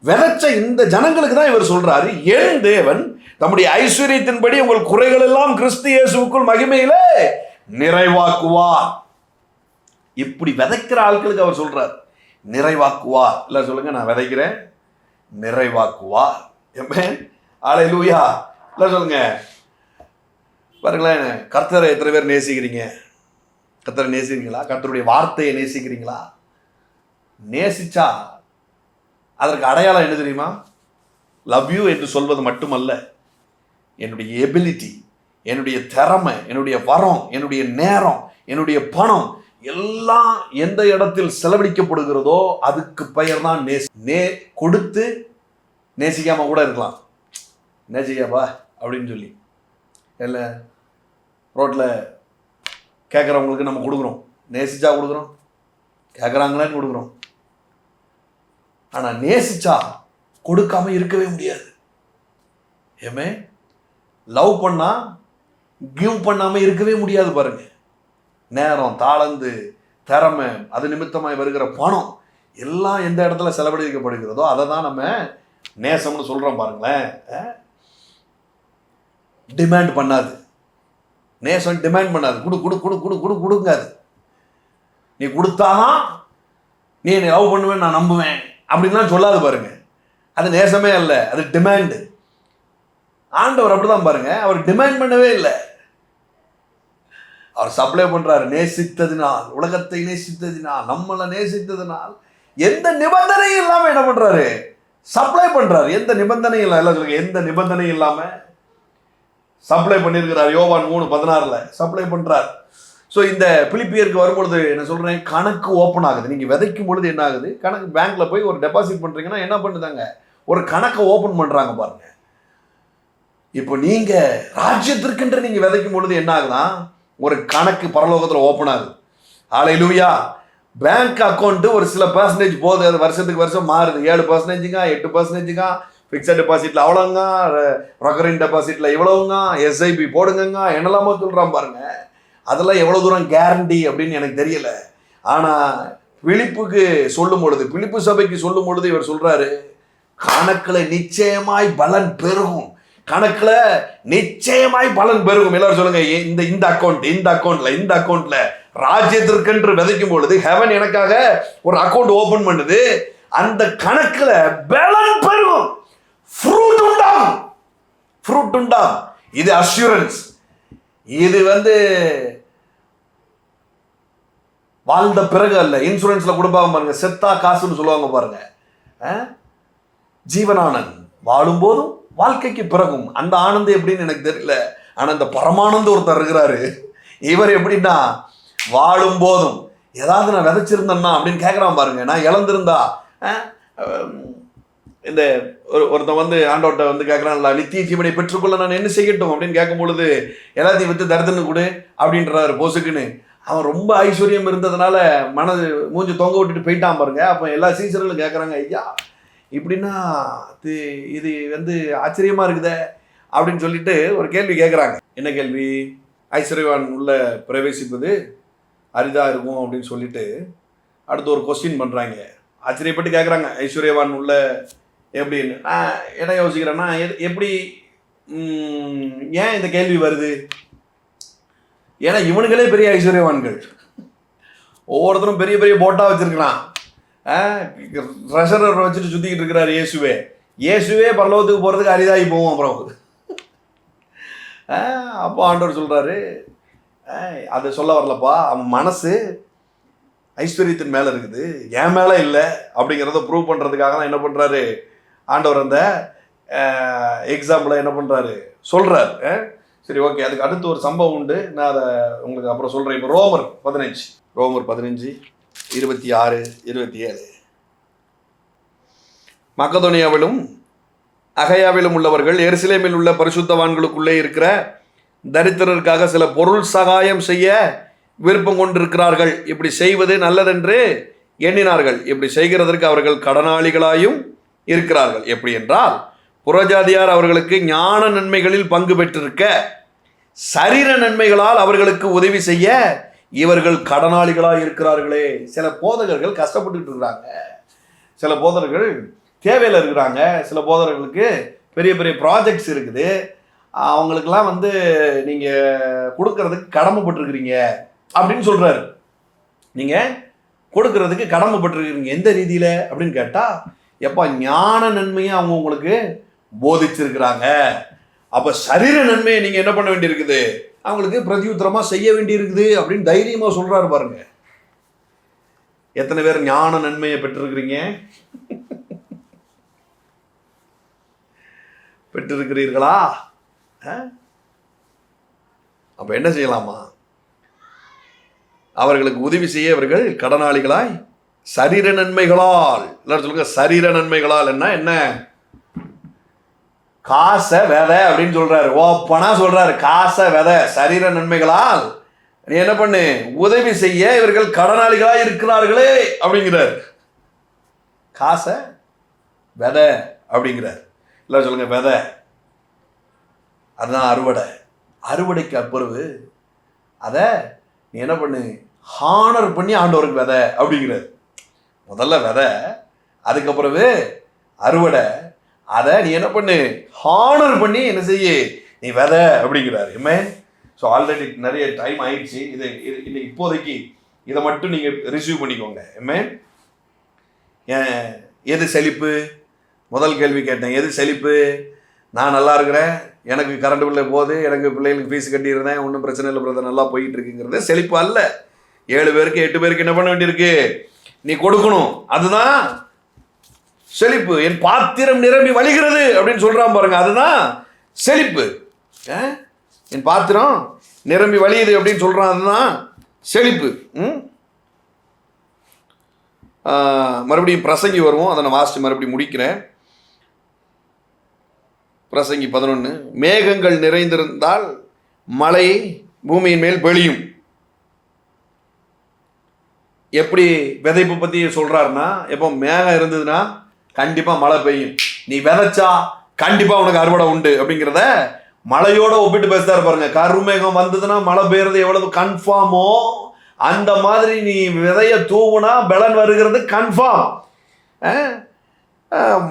விதைச்ச இந்த ஜனங்களுக்கு தான் இவர் சொல்றாரு, என் தேவன் தம்முடைய ஐஸ்வர்யத்தின்படி உங்கள் குறைகள் எல்லாம் கிறிஸ்து இயேசுவுக்குள் மகிமையிலே நிறைவாக்குவார். இப்படி விதைக்கிற ஆட்களுக்கு அவர் சொல்றார், நிறைவாக்குவார். இல்ல சொல்லுங்க, நான் விதைக்கிறேன், நிறைவாக்குவார். அல்லேலூயா. இல்ல சொல்லுங்க. பாருங்களேன், கர்த்தரை எத்தனை பேர் நேசிக்கிறீங்க? கர்த்தரை நேசிக்கிறீங்களா? கர்த்தருடைய வார்த்தையை நேசிக்கிறீங்களா? நேசிச்சா அதற்கு அடையாளம் என்ன தெரியுமா? லவ் யூ என்று சொல்வது மட்டுமல்ல, என்னுடைய எபிலிட்டி, என்னுடைய திறமை, என்னுடைய வரம், என்னுடைய நேரம், என்னுடைய பணம் எல்லாம் எந்த இடத்தில் செலவழிக்கப்படுகிறதோ அதுக்கு பெயர் தான் கொடுத்து நேசிக்காம கூட இருக்கலாம். நேசிக்காப்பா அப்படின்னு சொல்லி இல்லை, ரோட்டில் கேட்குறவங்களுக்கு நம்ம கொடுக்குறோம், நேசிச்சா கொடுக்குறோம், கேட்குறாங்களான்னு கொடுக்குறோம். ஆனால் நேசிச்சா கொடுக்காம இருக்கவே முடியாது. ஏமே லவ் பண்ணா கிவ் பண்ணாம இருக்கவே முடியாது பாருங்க. நேரம், தாளந்து, திறமை, அது நிமித்தமாய் வருகிற பணம் எல்லாம் எந்த இடத்துல செலவழிக்கப்படுகிறதோ அதை தான் நம்ம நேசம்னு சொல்றோம் பாருங்களேன். டிமாண்ட் பண்ணாது நேசம், டிமாண்ட் பண்ணாது. குடு குடு குடு குடு குடு கொடுங்காது. நீ கொடுத்தாதான் நீ என்னை லவ் பண்ணுவேன், நான் நம்புவேன் அப்படின்லாம் சொல்லாது பாருங்க. அது நேசமே அல்ல, அது டிமாண்டு. ஆண்டவர் அப்படிதான் பாருங்க, அவர் டிமாண்ட் பண்ணவே இல்லை, அவர் சப்ளை பண்றாரு. நேசித்ததினால், உலகத்தை நேசித்ததினால், நம்மளை நேசித்ததினால் எந்த நிபந்தனையும் இல்லாம என்ன பண்றாரு, சப்ளை பண்றாரு. எந்த நிபந்தனையும் இல்லை, எந்த நிபந்தனையும் இல்லாம சப்ளை பண்ணியிருக்கிறார். யோவான் 3:16 சப்ளை பண்றார். ஸோ இந்த பிலிப்பியருக்கு வரும்பொழுது என்ன சொல்றேன், கணக்கு ஓப்பன் ஆகுது. நீங்க விதைக்கும் பொழுது என்ன ஆகுது, கணக்கு பேங்க்ல போய் ஒரு டெபாசிட் பண்றீங்கன்னா என்ன பண்ணுதாங்க, ஒரு கணக்கை ஓப்பன் பண்றாங்க பாருங்க. இப்போ நீங்க ராஜ்யத்திற்கென்று நீங்க விதைக்கும் பொழுது என்ன ஆகுதுன்னா, ஒரு கணக்கு பரலோகத்தில் ஓப்பன் ஆகுது. ஹல்லேலூயா. பேங்க் அக்கௌண்ட் ஒரு சில பெர்சன்டேஜ் போகுது, அது வருஷத்துக்கு வருஷம் மாறுது. 7%, 8%, ஃபிக்ஸட் டெபாசிட்ல அவ்வளோங்க, ரெக்கரிங் டெபாசிட்ல இவ்வளவுங்க, எஸ்ஐபி போடுங்க, என்னெல்லாமோ சொல்றான் பாருங்க. அதெல்லாம் எவ்வளவு தூரம் கேரண்டி அப்படின்னு எனக்கு தெரியல. ஆனா பிலிப்புக்கு சொல்லும் பொழுது, பிலிப்பு சபைக்கு சொல்லும் பொழுது இவர் சொல்றாரு, கணக்குல நிச்சயமாய் பலன் பெருகும், கணக்குல நிச்சயமாய் பலன் பெருகும். எல்லாரும் சொல்லுங்க, இந்த அக்கௌண்ட்ல ராஜ்யத்திற்கென்று விதைக்கும் பொழுது ஹெவன் எனக்காக ஒரு அக்கௌண்ட் ஓபன் பண்ணுது. அந்த கணக்குல பலன் பெருகும், ஃப்ரூட் உண்டாகும். இது அஷ்யூரன்ஸ். இது வாழ்ந்த பிறகு அல்ல. இன்சூரன்ஸ்ல கொடுப்பாங்க பாருங்க, செத்தா காசுன்னு சொல்லுவாங்க பாருங்க. ஜீவனானந்த் வாழும் போதும் வாழ்க்கைக்கு பிறகும். அந்த ஆனந்தம் எப்படின்னு எனக்கு தெரியல, ஆனா அந்த பரமானந்தம் ஒருத்தர் இருக்கிறாரு. இவர் எப்படின்னா, வாழும் போதும் ஏதாவது நான் விதைச்சிருந்தேன்னா அப்படின்னு கேட்கறான் பாருங்க. நான் இழந்திருந்தா இந்த ஒருத்தன் வந்து ஆண்டவர்கிட்ட வந்து கேட்குறான்ல, நித்திய ஜீவனை பெற்றுக்கொள்ள நான் என்ன செய்யட்டும் அப்படின்னு கேட்கும் பொழுது, எல்லாத்தையும் விற்று தருதுன்னு கொடு அப்படின்றாரு பொசுக்குன்னு. அவன் ரொம்ப ஐஸ்வர்யம் இருந்ததுனால மனது மூஞ்சி தொங்க விட்டுட்டு போயிட்டான் பாருங்க. அப்போ எல்லா சீசர்களும் கேட்குறாங்க, ஐயா இப்படின்னா இது வந்து ஆச்சரியமாக இருக்குதே அப்படின்னு சொல்லிட்டு ஒரு கேள்வி கேட்குறாங்க. என்ன கேள்வி? ஐஸ்வர்யவான் உள்ள பிரவேசிப்பது அரிதாக இருக்கும் அப்படின்னு சொல்லிட்டு அடுத்து ஒரு கொஸ்டின் பண்ணுறாங்க. ஆச்சரியப்பட்டு கேட்குறாங்க, ஐஸ்வர்யவான் உள்ள எப்படின்னு. நான் என்ன யோசிக்கிறேன்னா, எப்படி ஏன் இந்த கேள்வி வருது? ஏன்னா இவனுங்களே பெரிய ஐஸ்வர்யவான்கள். ஒவ்வொருத்தரும் பெரிய பெரிய போட்டா வச்சிருக்கலாம். ட்ரெஷரர் வச்சுட்டு சுற்றிக்கிட்டு இருக்கிறார் இயேசுவே பரலோகத்துக்கு போகிறதுக்கு அரிதாகி போவோம். அப்புறம் அப்போ ஆண்டவர் சொல்கிறாரு, அதை சொல்ல வரலப்பா, அவன் மனசு ஐஸ்வர்யத்தின் மேலே இருக்குது, என் மேலே இல்லை அப்படிங்கிறத ப்ரூவ் பண்ணுறதுக்காக தான் என்ன பண்ணுறாரு ஆண்டவர் அந்த எக்ஸாம்பிளை என்ன பண்ணுறாரு சொல்கிறார். சரி, ஓகே. அதுக்கு அடுத்து ஒரு சம்பவம் உண்டு, நான் அதை உங்களுக்கு அப்புறம் சொல்கிறேன். இப்போ ரோமர் 15 26 27. மக்கதோனியாவிலும் அகையாவிலும் உள்ளவர்கள் எருசலேமில் உள்ள பரிசுத்தவான்களுக்குள்ளே இருக்கிற தரித்திரருக்காக சில பொருள் சகாயம் செய்ய விருப்பம் கொண்டிருக்கிறார்கள். இப்படி செய்வது நல்லதென்று எண்ணினார்கள். இப்படி செய்கிறதற்கு அவர்கள் கடனாளிகளாயும் இருக்கிறார்கள். எப்படி என்றால், புறஜாதியார் அவர்களுக்கு ஞான நன்மைகளில் பங்கு பெற்றிருக்க சரீர நன்மைகளால் அவர்களுக்கு உதவி செய்ய இவர்கள் கடனாளிகளாக இருக்கிறார்களே. சில போதகர்கள் கஷ்டப்பட்டுக்கிட்டு இருக்கிறாங்க, சில போதகர்கள் தேவையில் இருக்கிறாங்க, சில போதகர்களுக்கு பெரிய பெரிய ப்ராஜெக்ட்ஸ் இருக்குது, அவங்களுக்கெல்லாம் வந்து நீங்கள் கொடுக்கறதுக்கு கடமைப்பட்டிருக்கிறீங்க அப்படின்னு சொல்கிறாரு. நீங்கள் கொடுக்கறதுக்கு கடமைப்பட்டிருக்கிறீங்க எந்த ரீதியில் அப்படின்னு கேட்டால், எப்போ ஞான நன்மையை அவங்க உங்களுக்கு போதிச்சிருக்கிறாங்க. அப்போ சரீர நன்மையை நீங்கள் என்ன பண்ண வேண்டியிருக்குது, அவங்களுக்கு பிரதியுத்தரமாக செய்ய வேண்டியிருக்குது அப்படின்னு தைரியமாக சொல்கிறாரு பாருங்க. எத்தனை பேர் ஞான நன்மையை பெற்றிருக்கிறீங்க? பெற்றிருக்கிறீர்களா? அப்போ என்ன செய்யலாமா? அவர்களுக்கு உதவி செய்ய அவர்கள் கடனாளிகளாய் சரீர நன்மைகளால். எல்லாரும் சொல்லுங்க, சரீர நன்மைகளால். என்ன காசை விதை அப்படின்னு சொல்றாரு, ஓப்பனா சொல்றாரு, காசை விதை சரீர நன்மைகளால் நீ என்ன பண்ணு, உதவி செய்ய இவர்கள் கடனாளிகளாய் இருக்கிறார்களே அப்படிங்கிறார். காசை விதை அப்படிங்கிறார். எல்லாரும் சொல்லுங்க, விதை. அதுதான் அறுவடை. அறுவடைக்கு அப்புறவு அதை நீ என்ன பண்ணு, ஹானர் பண்ணி ஆண்டவருக்கு விதை அப்படிங்கிறார். முதல்ல விதை, அதுக்கப்புறவு அறுவடை. அதை நீ என்ன பண்ணு, ஹானர் பண்ணி என்ன செய்ய, நீ விதை அப்படிங்கிறாரு. ஏமே. ஸோ ஆல்ரெடி நிறைய டைம் ஆயிடுச்சு. இதை இப்போதைக்கு இதை மட்டும் நீங்கள் ரிசீவ் பண்ணிக்கோங்க. ஏமே. எது செழிப்பு? முதல் கேள்வி கேட்டேன், எது செழிப்பு? நான் நல்லா இருக்கிறேன், எனக்கு கரண்ட் பில்லை போகுது, எனக்கு பிள்ளைகளுக்கு ஃபீஸ் கட்டியிருந்தேன், ஒன்றும் பிரச்சனை இல்லை பிரதர், நல்லா போயிட்டு இருக்குங்கிறது செழிப்பு அல்ல. 7 பேருக்கு 8 பேருக்கு என்ன பண்ண வேண்டியிருக்கு, நீ கொடுக்கணும். அதுதான் செழிப்பு. என் பாத்திரம் நிரம்பி வழிகிறது அப்படின்னு சொல்றான் பாருங்க, அதுதான் செழிப்பு. என் பாத்திரம் நிரம்பி வழியுது அப்படின்னு சொல்றான், அதுதான் செழிப்பு. மறுபடியும் பிரசங்கி வருவோம், அதை நான் வாசித்து மறுபடியும் முடிக்கிறேன். பிரசங்கி 11. மேகங்கள் நிறைந்திருந்தால் மழை பூமியின் மேல் பெழியும். எப்படி விதைப்பு பற்றி சொல்கிறாருன்னா, எப்போ மேகம் இருந்ததுன்னா கண்டிப்பாக மழை பெய்யும், நீ விதைச்சா கண்டிப்பாக உனக்கு அறுவடை உண்டு அப்படிங்கிறத மழையோட ஒப்பிட்டு பேசுறாரு பாருங்க. கருமேகம் வந்ததுன்னா மழை பெய்யறது எவ்வளவு கன்ஃபார்மோ, அந்த மாதிரி நீ விதைய தூவுனா பலன் வருகிறது கன்ஃபார்ம்.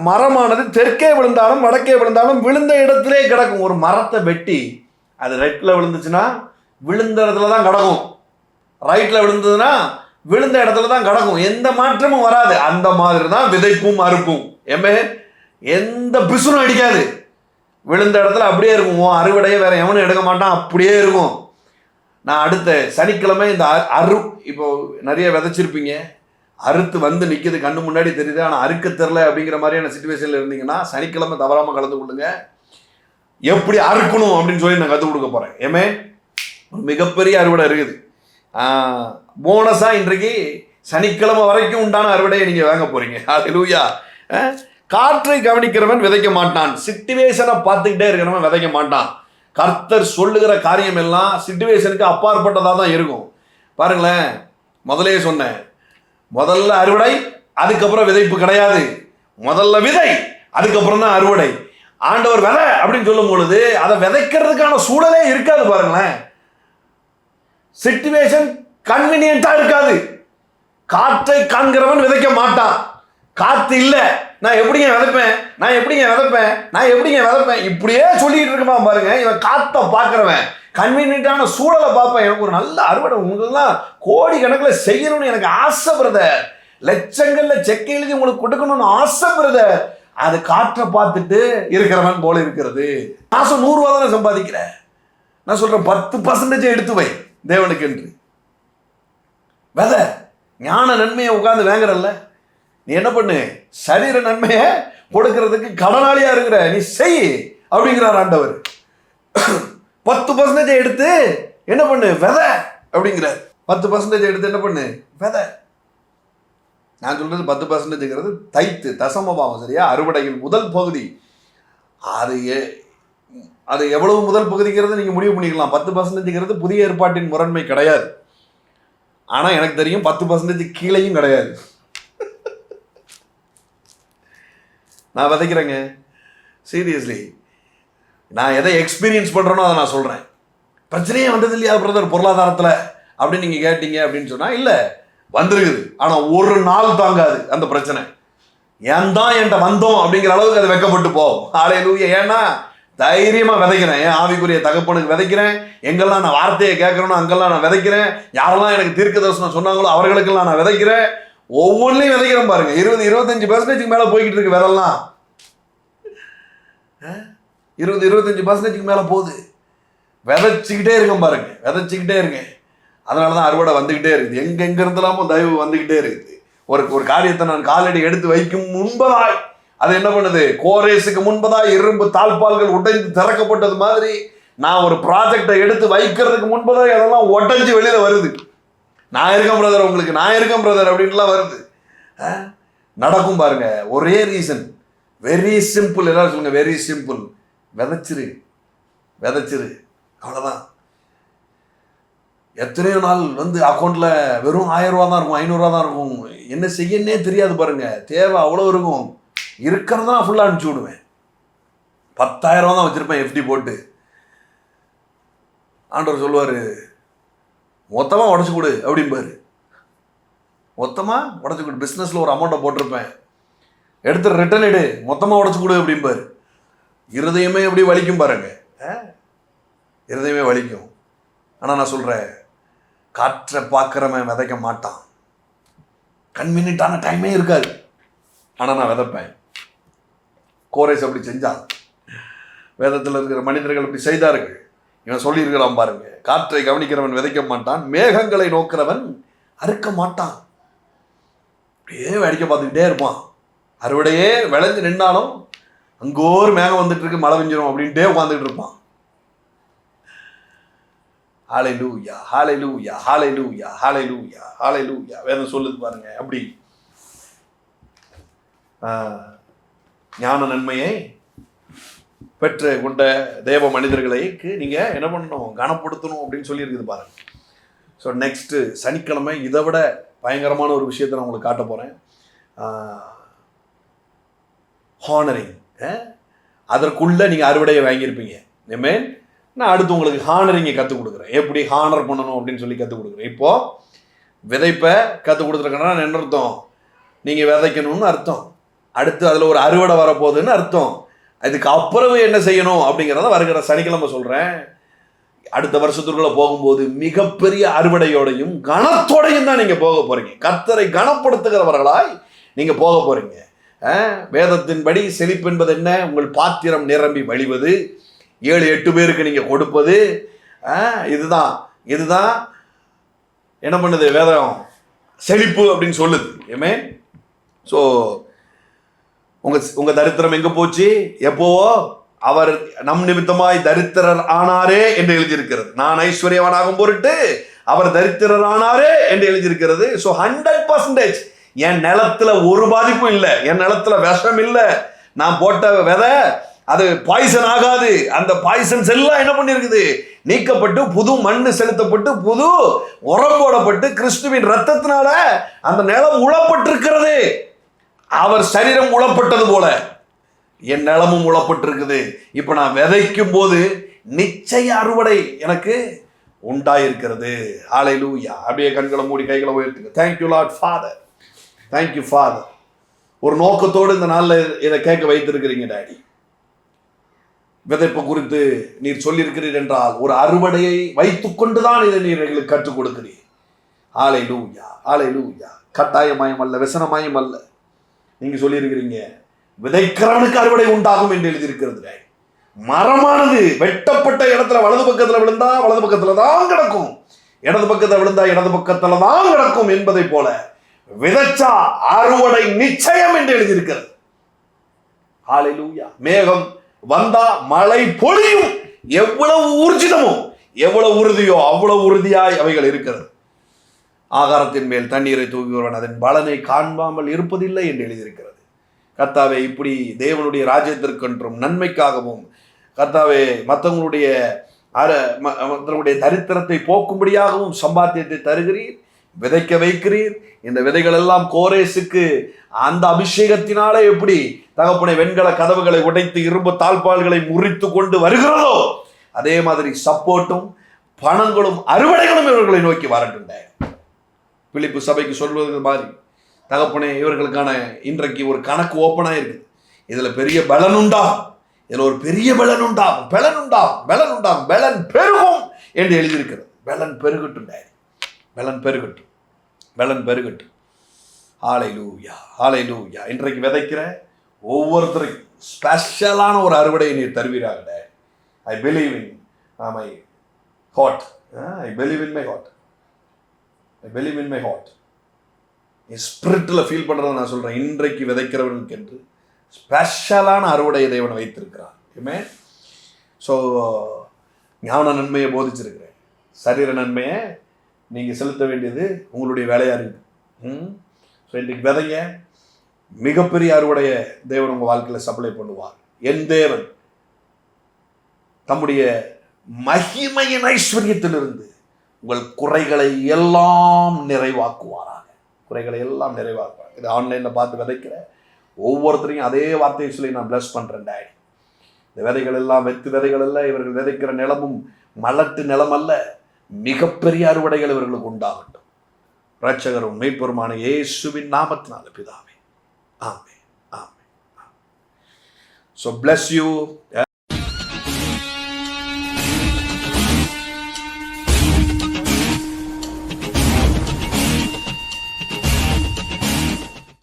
மரமானது தெற்கே விழுந்தாலும் வடக்கே விழுந்தாலும் விழுந்த இடத்திலே கிடக்கும். ஒரு மரத்தை வெட்டி அது ரைட்டில் விழுந்துச்சுன்னா விழுந்த இடத்துல தான் கிடக்கும், ரைட்டில் விழுந்ததுன்னா விழுந்த இடத்துல தான் கிடக்கும், எந்த மாற்றமும் வராது. அந்த மாதிரி தான் விதைப்பும் அறுப்பும். எந்த பிசுனும் அடிக்காது, விழுந்த இடத்துல அப்படியே இருக்கும். அறுவடையே வேற எவனும் எடுக்க மாட்டான், அப்படியே இருக்கும். நான் அடுத்த சனிக்கிழமை இந்த இப்போ நிறைய விதைச்சிருப்பீங்க, அறுத்து வந்து நிற்கிது கண்ணு முன்னாடி தெரியுது, ஆனால் அறுக்க தெரில அப்படிங்கிற மாதிரியான சிச்சுவேஷனில் இருந்தீங்கன்னா சனிக்கிழமை தவறாமல் கலந்து கொள்ளுங்க. எப்படி அறுக்கணும் அப்படின்னு சொல்லி நான் கற்றுக் கொடுக்க போகிறேன். ஒரு மிகப்பெரிய அறுவடை இருக்குது. போனஸாக இன்றைக்கு சனிக்கிழமை வரைக்கும் உண்டான அறுவடையை நீங்கள் வாங்க போகிறீங்க. ஹல்லேலூயா. காற்றை கவனிக்கிறவன் விதைக்க மாட்டான், சிச்சுவேஷனை பார்த்துக்கிட்டே இருக்கிறவன் விதைக்க மாட்டான். கர்த்தர் சொல்லுகிற காரியம் எல்லாம் சிச்சுவேஷனுக்கு அப்பாற்பட்டதாக தான் இருக்கும். பாருங்களேன், முதலே சொன்னேன், முதல்ல அறுவடை, அதுக்கப்புறம் விதைப்பு கிடையாது. முதல்ல விதை, அதுக்கப்புறம் தான் அறுவடை. ஆண்டவர் விதை அப்படின்னு சொல்லும் பொழுது அதை விதைக்கிறதுக்கான சூழலே இருக்காது. பாருங்களேன், சிச்சுவேஷன் கன்வீனியன்ட்டா இருக்காது. காற்றை காண்கிறவன் விதைக்க மாட்டான். காத்து இல்ல, நான் எப்படிங்க விதைப்பேன், நான் எப்படிங்க விதைப்பேன், நான் எப்படிங்க விதைப்பேன், இப்படியே சொல்லிட்டு இருக்கான் பாருங்க. இவன் காத்தை பார்க்கிறவன் கன்வீனியன்ட்டான சூழலை பார்ப்பேன். எனக்கு ஒரு நல்ல அறுவடை உங்களெல்லாம் கோடி கணக்கில் செய்யணும்னு எனக்கு ஆசை பிரதர், லட்சங்கள்ல செக் எழுதி உங்களுக்கு கொடுக்கணும்னு ஆசை பிரதர். அது காற்றை பார்த்துட்டு இருக்கிறவன் போல இருக்கிறது. மாசம் 100 ரூபா தானே சம்பாதிக்கிறேன், நான் சொல்றேன் 10% எடுத்து வை தேவனுக்கு என்று. விதை ஞான நன்மையை உட்கார்ந்து வாங்குறல்ல, நீ என்ன பண்ணு, சரீர நன்மையை கொடுக்கறதுக்கு கடனாளியா இருக்கிற, நீ செய் அப்படிங்கிறார் ஆண்டவர். 10% எடுத்து என்ன பண்ணு, விதை அப்படிங்கிறார். 10% எடுத்து என்ன பண்ணு, விதை. நான் சொல்றது 10%ங்கிறது தைத்து தசமபாவம், சரியா? அறுவடையில் முதல் பகுதி. அது எவ்வளவு முதல் பகுதிங்கிறது நீங்க முடிவு பண்ணிக்கலாம். 10%ங்கிறது புதிய ஏற்பாட்டின் முரண்மை கிடையாது. ஆனா எனக்கு தெரியும் 10% கீழையும் கிடையாது. நான் விதைக்கிறேங்க, சீரியஸ்லி. நான் எதை எக்ஸ்பீரியன்ஸ் பண்றேனோ அதை நான் சொல்றேன். பிரச்சனையே வந்தது இல்லையா பிரதர் பொருளாதாரத்துல அப்படின்னு நீங்க கேட்டீங்க அப்படின்னு சொன்னா, இல்ல வந்திருக்குது, ஆனா ஒரு நாள் தாங்காது அந்த பிரச்சனை. ஏன் தான் என்கிட்ட வந்தோம் அப்படிங்கிற அளவுக்கு அது வெக்கப்பட்டு போகும். ஹல்லேலூயா. ஏன்னா தைரியமா விதைக்கிறேன், என் ஆவிக்குரிய தகப்பனுக்கு விதைக்கிறேன். எங்கெல்லாம் நான் வார்த்தையை கேட்கறேனோ அங்கெல்லாம் நான் விதைக்கிறேன். யாரெல்லாம் எனக்கு தீர்க்க தரிசனம் சொன்னாங்களோ அவர்களுக்கெல்லாம் நான் விதைக்கிறேன். ஒவ்வொன்றையும் விதைக்கிறேன் பாருங்க. 20-25% மேல போய்கிட்டு இருக்கு விதெல்லாம். 20-25% மேல போகுது. விதைச்சிக்கிட்டே இருக்கேன் பாருங்க, விதைச்சிக்கிட்டே இருக்கேன். அதனாலதான் அறுவடை வந்துகிட்டே இருக்குது. எங்க இருந்தலாமோ தயவு வந்துகிட்டே இருக்குது. ஒரு காரியத்தை நான் காலடி எடுத்து வைக்கும் முன்பதாய் அது என்ன பண்ணுது, கோரேசுக்கு முன்பதாய் இரும்பு தாழ்பால்கள் உடைந்து திறக்கப்பட்டது மாதிரி நான் ஒரு ப்ராஜெக்டை எடுத்து வைக்கிறதுக்கு முன்பதாய் அதெல்லாம் உடைஞ்சு வெளியில வருது. நான் இருக்கேன் பிரதர், உங்களுக்கு நான் இருக்கேன் பிரதர் அப்படின்லாம் வருது. நடக்கும் பாருங்க. ஒரே ரீசன், வெரி சிம்பிள். எல்லாரும் சொல்லுங்க, வெரி சிம்பிள். விதைச்சிரு, விதைச்சிரு, அவ்வளவுதான். எத்தனையோ நாள் அக்கௌண்ட்ல வெறும் 1000 ரூபா தான் இருக்கும், 500 ரூபா தான் இருக்கும். என்ன செய்யன்னே தெரியாது பாருங்க. தேவை அவ்வளோ இருக்கும். இருக்கிறதா நான் ஃபுல்லாக அனுப்பிச்சி விடுவேன். 10,000 ரூபா தான் வச்சிருப்பேன் எஃப்டி போட்டு. ஆண்டவர் சொல்லுவார், மொத்தமாக உடச்சி கொடு அப்படிம்பாரு. மொத்தமாக உடச்சி கொடு. பிஸ்னஸில் ஒரு அமௌண்ட்டை போட்டிருப்பேன், எடுத்து ரிட்டர்ன் எடு, மொத்தமாக உடச்சி கொடு அப்படிம்பாரு. இருதயமே எப்படி வலிக்கும் பாருங்க, இருதயமே வலிக்கும். ஆனால் நான் சொல்கிறேன், காற்றை பார்க்குறவன் விதைக்க மாட்டான். கன்வீனியன்ட்டான டைமே இருக்காது, ஆனால் நான் விதைப்பேன். கோரேஸ் அப்படி செஞ்சான், வேதத்தில் இருக்கிற மனிதர்கள் அப்படி செய்தார்கள். இவன் சொல்லியிருக்கிறான் பாருங்க, காற்றை கவனிக்கிறவன் விதைக்க மாட்டான், மேகங்களை நோக்கிறவன் அறுக்க மாட்டான். அப்படியே வேடிக்கை பார்த்துக்கிட்டே இருப்பான். அறுவடையே விளைஞ்சு நின்னாலும் அங்கோ ஒரு மேகம் வந்துட்டு இருக்கு, மழை பெஞ்சிரும் அப்படின்ட்டே உட்காந்துட்டு இருப்பான். ஹல்லேலூயா, ஹல்லேலூயா, ஹல்லேலூயா, ஹல்லேலூயா, ஹல்லேலூயா. வேதம் சொல்லுது பாருங்க. அப்படி ஞான நன்மையை பெற்று கொண்ட தேவ மனிதர்களுக்கு நீங்க என்ன பண்ணணும், கனப்படுத்தணும் அப்படின்னு சொல்லி இருக்குது பாருங்க. ஸோ நெக்ஸ்ட் சனிக்கிழமை இதை விட பயங்கரமான ஒரு விஷயத்தை நான் உங்களுக்கு காட்ட போறேன். ஹானரிங். அதற்குள்ள நீங்க அறுவடையை வாங்கியிருப்பீங்க. ஆமென். நான் அடுத்து உங்களுக்கு ஹானரிங்கை கற்றுக் கொடுக்குறேன், எப்படி ஹானர் பண்ணணும் அப்படின்னு சொல்லி கற்றுக் கொடுக்குறேன். இப்போ விதைப்பை கற்றுக் கொடுத்துருக்கேன்னா என்ன அர்த்தம், நீங்கள் விதைக்கணும்னு அர்த்தம். அடுத்து அதில் ஒரு அறுவடை வரப்போகுதுன்னு அர்த்தம். அதுக்கு அப்புறம் என்ன செய்யணும் அப்படிங்கிறத வருகிற சனிக்கிழமை சொல்கிறேன். அடுத்த வருஷத்துக்குள்ளே போகும்போது மிகப்பெரிய அறுவடையோடையும் கனத்தோடையும் தான் நீங்கள் போக போகிறீங்க. கர்த்தரை கனப்படுத்துகிறவர்களாய் நீங்கள் போக போகிறீங்க. வேதத்தின்படி செழிப்பு என்பது என்ன, உங்கள் பாத்திரம் நிரம்பி வழிவது, 7-8 பேருக்கு நீங்க கொடுப்பது. இதுதான் என்ன பண்ணுது வேதம், செழிப்பு அப்படின்னு சொல்லுது. ஆமென். ஸோ உங்க தரித்திரம் எங்க போச்சு, எப்போவோ அவர் நம் நிமித்தமாய் தரித்திரர் ஆனாரே என்று எழுதியிருக்கிறது. நான் ஐஸ்வர்யவனாகும் பொருட்டு அவர் தரித்திரர் ஆனாரே என்று எழுதியிருக்கிறது. ஸோ 100% என் நிலத்துல ஒரு பாதிப்பும் இல்லை, என் நிலத்துல விஷம் இல்லை, நான் போட்ட விதை அது பாய்சன் ஆகாது. அந்த பாய்சன்ஸ் எல்லாம் என்ன பண்ணிருக்குது, நீக்கப்பட்டு புது மண்ணு செலுத்தப்பட்டு புது உரம் போடப்பட்டு கிறிஸ்துவின் ரத்தத்தினால அந்த நிலம் உழப்பட்டிருக்கிறது. அவர் சரீரம் உழப்பட்டது போல என் நிலமும் உழப்பட்டிருக்குது. இப்ப நான் விதைக்கும் போது நிச்சய அறுவடை எனக்கு உண்டாயிருக்கிறது. ஹல்லேலூயா. அப்படியே கண்களை மூடி கைகளை உயர்த்துங்க. Thank you Lord father, thank you father. ஒரு நோக்கத்தோடு இந்த நாளில் இதை கேட்க வைத்திருக்கிறீங்க டாடி. விதைப்பு குறித்து நீர் சொல்லியிருக்கிறீர் என்றால் ஒரு அறுவடையை வைத்துக் கொண்டுதான் இதை நீர் எங்களுக்கு கற்றுக் கொடுக்கிறீர். ஹல்லேலூயா, ஹல்லேலூயா. கட்டாயமாயும் அல்ல, விசனமாயும் அல்ல. நீங்க சொல்லியிருக்கிறீங்க விதைக்கிறவனுக்கு அறுவடை உண்டாகும் என்று எழுதியிருக்கிறது. மரமானது வெட்டப்பட்ட இடத்துல வலது பக்கத்துல விழுந்தா வலது பக்கத்துல தான் கிடக்கும், இடது பக்கத்துல விழுந்தா இடது பக்கத்துல தான் கிடக்கும் என்பதை போல விதைச்சா அறுவடை நிச்சயம் என்று எழுதியிருக்கிறது. ஹல்லேலூயா. மேகம் வந்தா மழை பொழியும். எவ்வளவு ஊர்ஜிதமோ எவ்வளவு உறுதியோ அவ்வளவு உறுதியாய் அவைகள் இருக்கிறது. ஆகாரத்தின் மேல் தண்ணீரை தூக்குகிறவன் அதன் பலனை காண்பாமல் இருப்பதில்லை என்று எழுதியிருக்கிறது. கர்த்தாவே, இப்படி தேவனுடைய ராஜ்யத்திற்கென்றும் நன்மைக்காகவும் கர்த்தாவே மற்றவங்களுடைய தரித்திரத்தை போக்கும்படியாகவும் சம்பாத்தியத்தை தருகிறீர், விதைக்க வைக்கிறீர். இந்த விதைகள் எல்லாம் கோரேசுக்கு அந்த அபிஷேகத்தினாலே எப்படி தகப்பனை வெண்கல கதவுகளை உடைத்து இரும்பு தாழ்பால்களை முறித்து கொண்டு வருகிறதோ அதே மாதிரி சப்போர்ட்டும் பணங்களும் அறுவடைகளும் இவர்களை நோக்கி வரட்டுண்ட. பிலிப்பு சபைக்கு சொல்வது மாதிரி தகப்பனே, இவர்களுக்கான இன்றைக்கு ஒரு கணக்கு ஓப்பனாக இருக்குது. இதுல பெரிய பலன் உண்டாகும், இதுல ஒரு பெரிய பலன் உண்டாகும், பலன் உண்டாகும், பலன் உண்டாகும், பலன் பெருகும் என்று எழுதியிருக்கிறது. பலன் பெருகட்டும் டாடி, பலன் பெருகட்டும், பலன் பெருகட்டும். ஹல்லேலூயா, ஹல்லேலூயா. இன்றைக்கு விதைக்கிற ஒவ்வொருத்தருக்கும் ஸ்பெஷலான ஒரு அறுவடையை நீர் தருவீராக daddy. I believe in my heart, I believe in my heart, I believe in my heart. ஸ்பிரிட்டில் ஃபீல் பண்ணுறதை நான் சொல்கிறேன். இன்றைக்கு விதைக்கிறவர்களுக்கு என்று ஸ்பெஷலான அறுவடையை தேவன் வைத்திருக்கிறார். ஆமென். ஸோ ஞான நன்மையை போதிச்சிருக்கிறேன், சரீர நன்மையை நீங்கள் செலுத்த வேண்டியது உங்களுடைய வேலையாக இருக்குது. ஸோ இன்றைக்கு விதைங்க, மிகப்பெரிய அறுவடையை தேவன் உங்கள் வாழ்க்கையில் சப்ளை பண்ணுவார். என் தேவன் தம்முடைய மகிமையின் ஐஸ்வர்யத்திலிருந்து உங்கள் குறைகளை எல்லாம் நிறைவாக்குவாராக, குறைகளை எல்லாம் நிறைவாக்குவார். இது ஆன்லைனில் பார்த்து விதைக்கிற ஒவ்வொருத்தரையும் அதே வார்த்தையை சொல்லி நான் பிளஸ் பண்ணுறேன் டாடி. இந்த விதைகள் எல்லாம் வெத்து விதைகள் அல்ல, இவர்கள் விதைக்கிற நிலமும் மலட்டு நிலம் அல்ல, மிகப்பெரிய அறுவடைகள் இவர்களுக்கு உண்டாகட்டும். இரட்சகரும் மீட்பருமான இயேசுவின் நாமத்தினால பிதாவே, ஆமென், ஆமென். So bless you